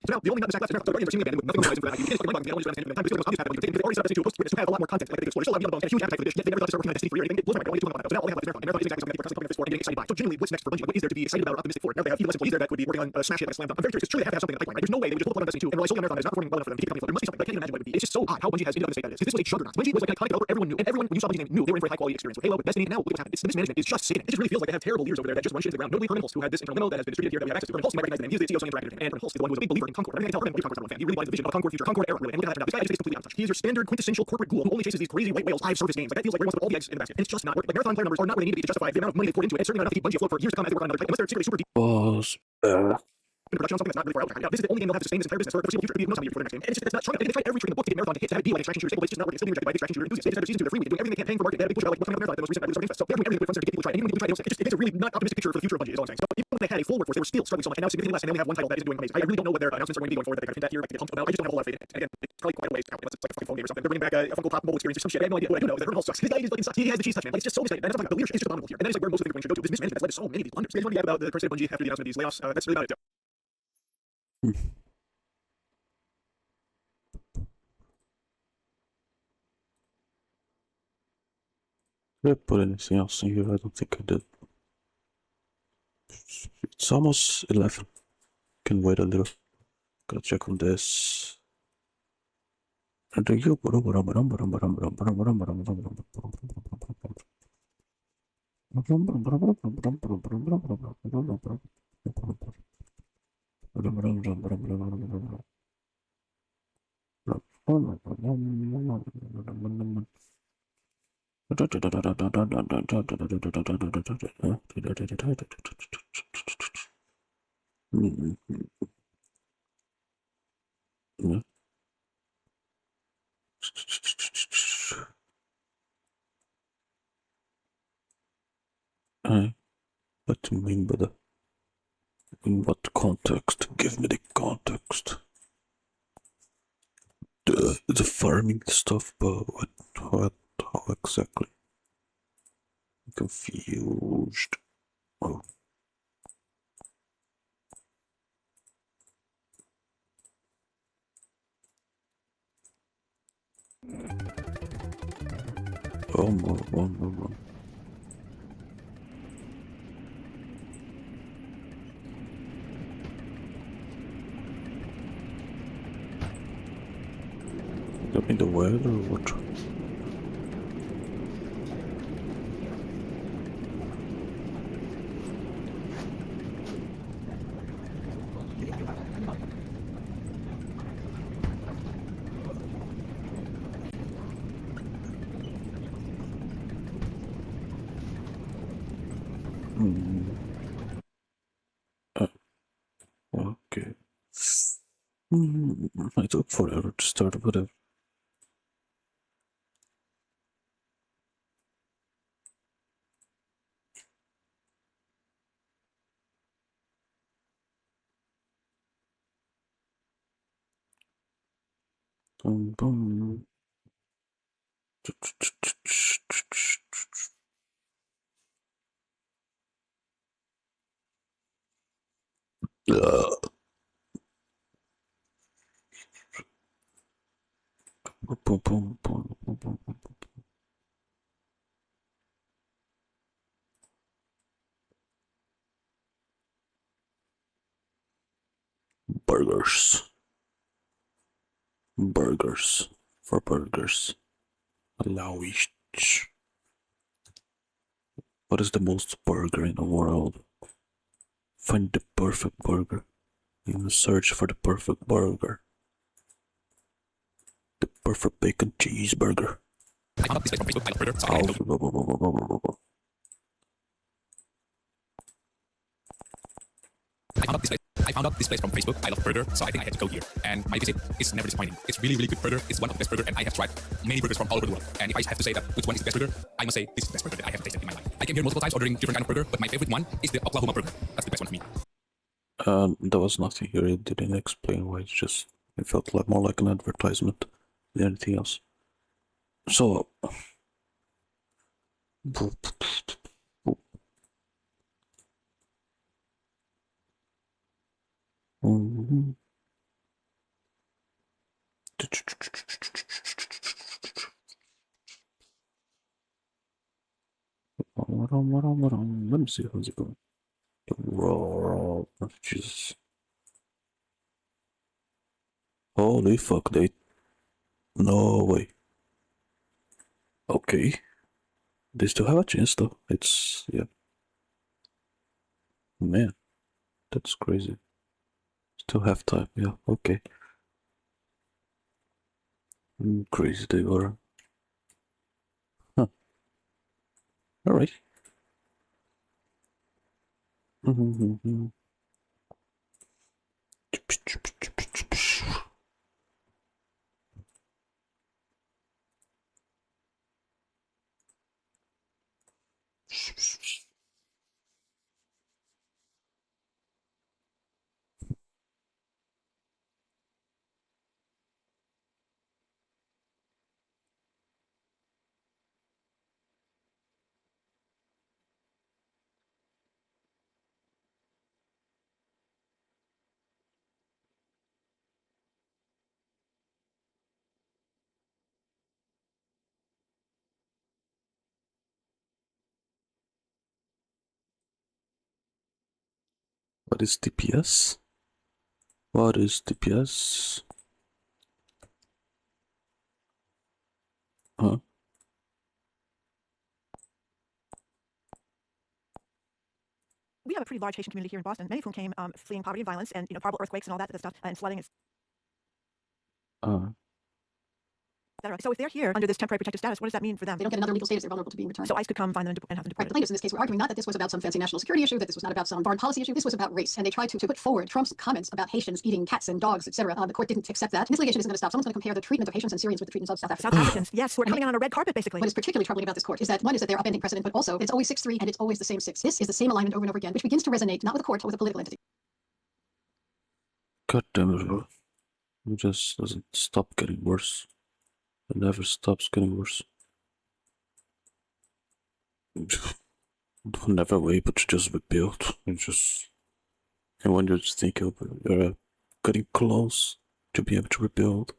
So now the only nut in the sack left is Guardians are seemingly abandoned with nothing on the horizon for that. You can't fucking mind. They always spend time. This obvious path, but they've already set up Destiny 2 post who have a lot more content like they explore. There's still a lot of bones and a huge appetite for this. Yet they never thought to start working on Destiny 3 or anything. It blows my mind. Only 2 months on that. So now all they have is Marathon. And Marathon is exactly something for constantly playing this for and getting excited by. So genuinely, what's next for Bungie? What is there to be excited about or optimistic for? Now they have even less employees there that would be working on Smash Hit like Slam Dunk. I'm very curious. Surely they have to have something in the pipeline. Right? There's no way they would just pull up on Destiny 2 and rely solely on Marathon. It's not performing well enough for them to keep the company afloat. There must be something. But I can't even imagine what it would be. It's just so odd how Bungie has ended up in the state that it is. This was a juggernaut. Bungie was like an iconic developer everyone knew, and everyone when you saw Bungie's name knew they were in for a high quality experience. With Halo, with Destiny, now look what's happened. This mismanagement is just sitting. It just really feels like they have terrible leaders over there that just run shit to the ground. Nobody Permanent Pulse, who had this internal memo that has been distributed here that we have access to. Permanent Pulse, you might recognize the name. He is the CEO of Sony Interactive Entertainment. And Permanent Pulse is the one who was a big believer in Concord. Everything I can tell Permanent, Concord is not a fan. He really believes the vision of a Concord future, Concord era, really. And look at that now. This guy is completely out of touch. He is your standard quintessential corporate ghoul who only chases these crazy white whales live service games. Like that feels like where he wants to put all the eggs in the basket. And it's just not working. Like Marathon player numbers are not where they need to be to justify the amount of money they poured into it. And certainly not enough to keep Bungie afloat for years to come as they work on another play. Unless they're secretly super deep. Pause. production on something that's not really for out. This is the only game they'll have to sustain this entire business for the foreseeable future. It could be no time for the next game. And it's just, that's not They tried every freaking book to get marathon to hit, to have it be like an extraction shooter, stable, but it's just not working. It's still being rejected by big extraction shooter enthusiasts. They decided season 2, they're free, doing everything they can, paying for market. They had a big push about like what's coming up marathon, like the most recent Starting Fest. So they're doing everything with funds to get people to try. And even when people try, it makes a really not optimistic picture for the future of Bungie. Is all I'm saying. So even when they had a full workforce, they were still struggling so much. And now significantly less, and they only have one title that isn't doing amazing. I really don't know what their announcements are going to be going forward that they kind of hint at here, like they pumped about. I just don't have a lot of faith in it. And again, it's probably quite a ways out unless it's like a fucking phone game or something. They're bringing back a Funko Pop mobile experience or some shit. I have no idea. What I do know is that Hurdle sucks. This guy just fucking sucks. He has the cheese touch, man. Like it's just so misguided. And that's like the leadership is just abominable here. And that is like where most of the things should go to. This mismanagement that's led to so many of these blunders. So I just wanted to add about the current state of Bungie after the announcement of these layoffs. That's really about it. Did I put anything else in here? I don't think I did. It's almost 11. Can wait a little. Gotta check on this. What do you mean by that? In what context? Give me the context. The farming stuff, but how exactly? I'm confused. Oh. Oh. That mean the weather or what? Okay. I took forever to start, whatever. Boom. Burgers. For burgers. Allow each. What is the most burger in the world? Find the perfect burger. You search for the perfect burger. The perfect bacon cheeseburger. I found out this from Facebook. I love burger, so I had to I found out this place from Facebook. I love burger, so I think I had to go here. And my visit is never disappointing. It's really, really good burger. It's one of the best burger, and I have tried many burgers from all over the world. And if I have to say that which one is the best burger, I must say this is the best burger that I have tasted in my life. I came here multiple times ordering different kind of burger, but my favorite one is the Oklahoma burger. That's the best one for me. There was nothing here. It didn't explain why. It felt like more like an advertisement than anything else. So. Let me see how's it going. Jesus. Holy fuck, no way. Okay. They still have a chance though. Yeah. Man. That's crazy. Still have time, yeah, okay. Crazy they were. Huh. Alright. What is DPS? What is DPS? Huh? We have a pretty large Haitian community here in Boston, many of whom came fleeing poverty and violence and horrible earthquakes and all that stuff and flooding, etc. So if they're here under this temporary protected status, what does that mean for them? They don't get another legal status. They're vulnerable to being returned. So ICE could come find them and have them Right, deported. the plaintiffs in this case were arguing not that this was about some fancy national security issue, that this was not about some foreign policy issue, this was about race. And they tried to put forward Trump's comments about Haitians eating cats and dogs, etc. The court didn't accept that. And this litigation isn't going to stop. Someone's going to compare the treatment of Haitians and Syrians with the treatment of South Africans. South Africans, yes, who are coming in on a red carpet, basically. What is particularly troubling about this court is that one is that they're upending precedent, but also it's always 6-3 and it's always the same 6. This is the same alignment over and over again, which begins to resonate not with a court, but with a political entity. God damn it, bro. It just doesn't stop getting worse. It never stops getting worse. Never way, but you just rebuild. And when you just think you're getting close to be able to rebuild,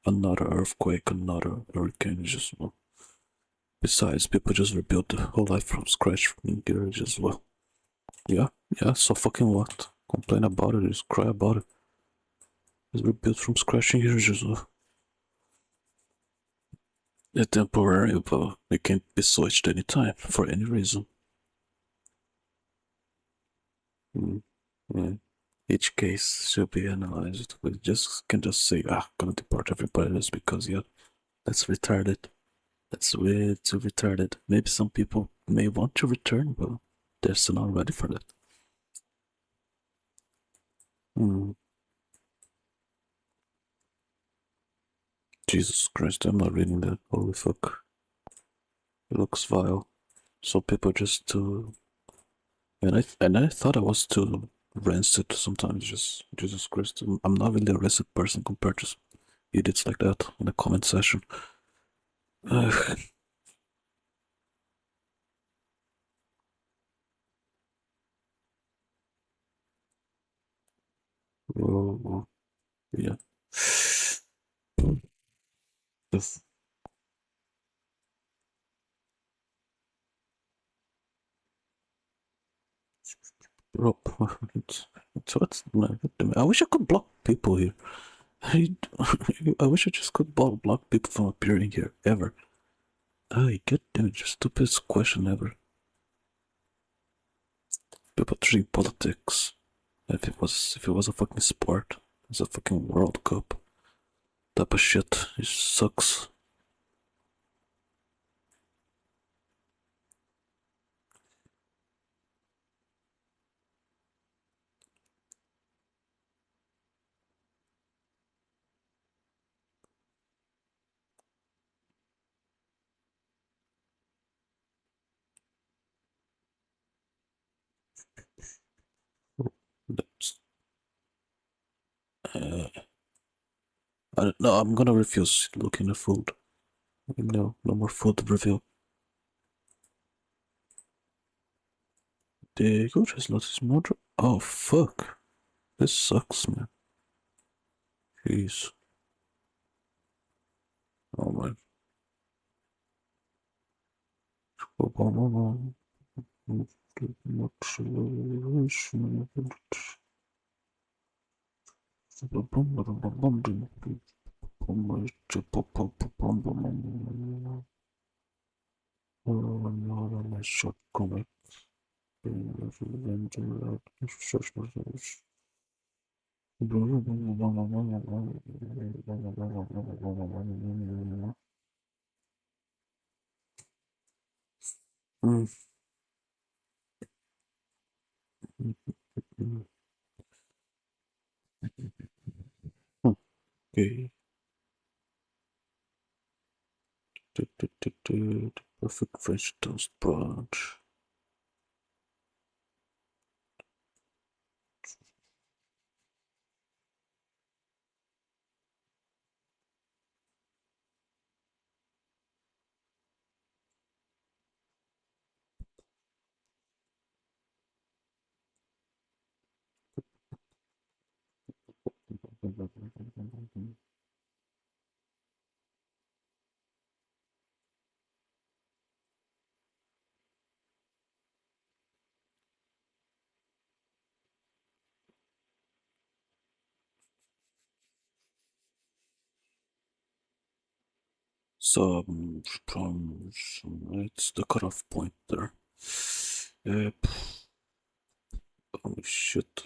another earthquake, another hurricane, just well. Besides, people just rebuild the whole life from scratch from here, just well. Yeah, so fucking what? Complain about it, just cry about it. Just rebuild from scratch in here, just well. They're temporary, but they can be switched anytime, for any reason. Yeah. Each case should be analyzed. We can just say, gonna deport everybody just because, yeah, that's retarded. That's way too retarded. Maybe some people may want to return, but they're still not ready for that. Jesus Christ, I'm not reading that. Holy fuck. It looks vile. So people just too... And I thought I was too rancid sometimes, just... Jesus Christ, I'm not really a rancid person compared to idiots like that in the comment section. Ugh. Whoa. Yeah. This. Rob, I wish I could block people here. I wish I just could block people from appearing here ever. I get them, just stupidest question ever. People treat politics if it was a fucking sport, it's a fucking World Cup type of shit. It sucks. I don't know. I'm gonna refuse looking at food. No more food review. The coach has lost his motor. Oh fuck! This sucks, man. Jeez. Oh my. Okay. The perfect French toast brunch. It's the cutoff point there. Yep. Holy shit.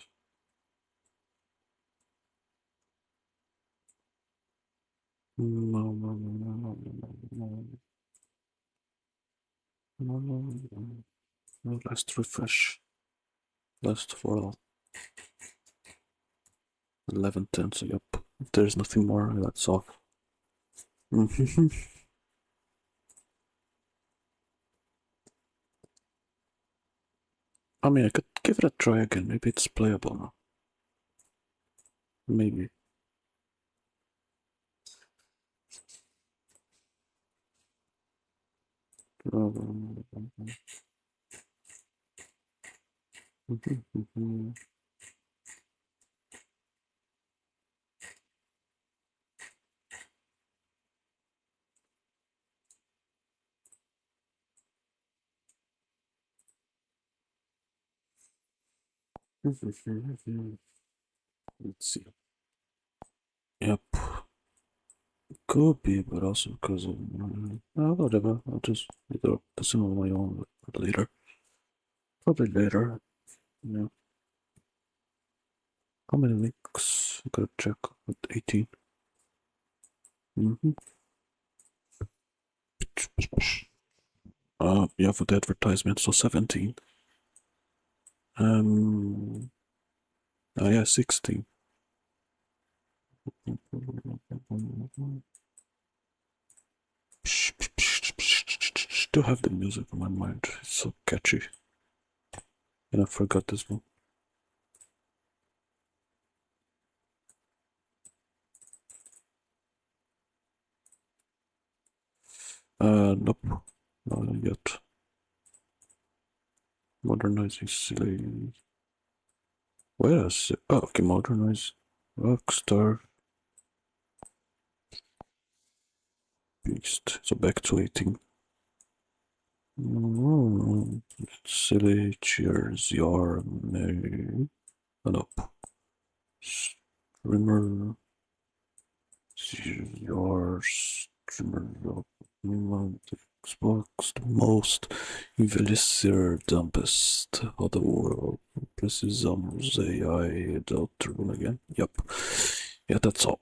Last refresh. Last for all. 11:10, so yep. If there's nothing more, that's off. I mean, I could give it a try again. Maybe it's playable now. Maybe. Let's see. Yep. Could be, but also because of whatever. I'll just either up this on my own later. Probably later. Yeah. How many links? I gotta check with 18. Yeah, for the advertisement, so 17. Oh yeah, 16. Still have the music in my mind. It's so catchy. And I forgot this one. Nope. Not yet. Modernizing silly. Where is it? Oh, okay, modernize. Rockstar. Beast. So back to 18. Silly cheers your name. Nope. Streamer. Your streamer. Xbox, the most invelisser dumbest of the world. Precisamos AI adult rule again. Yep. Yeah, that's all.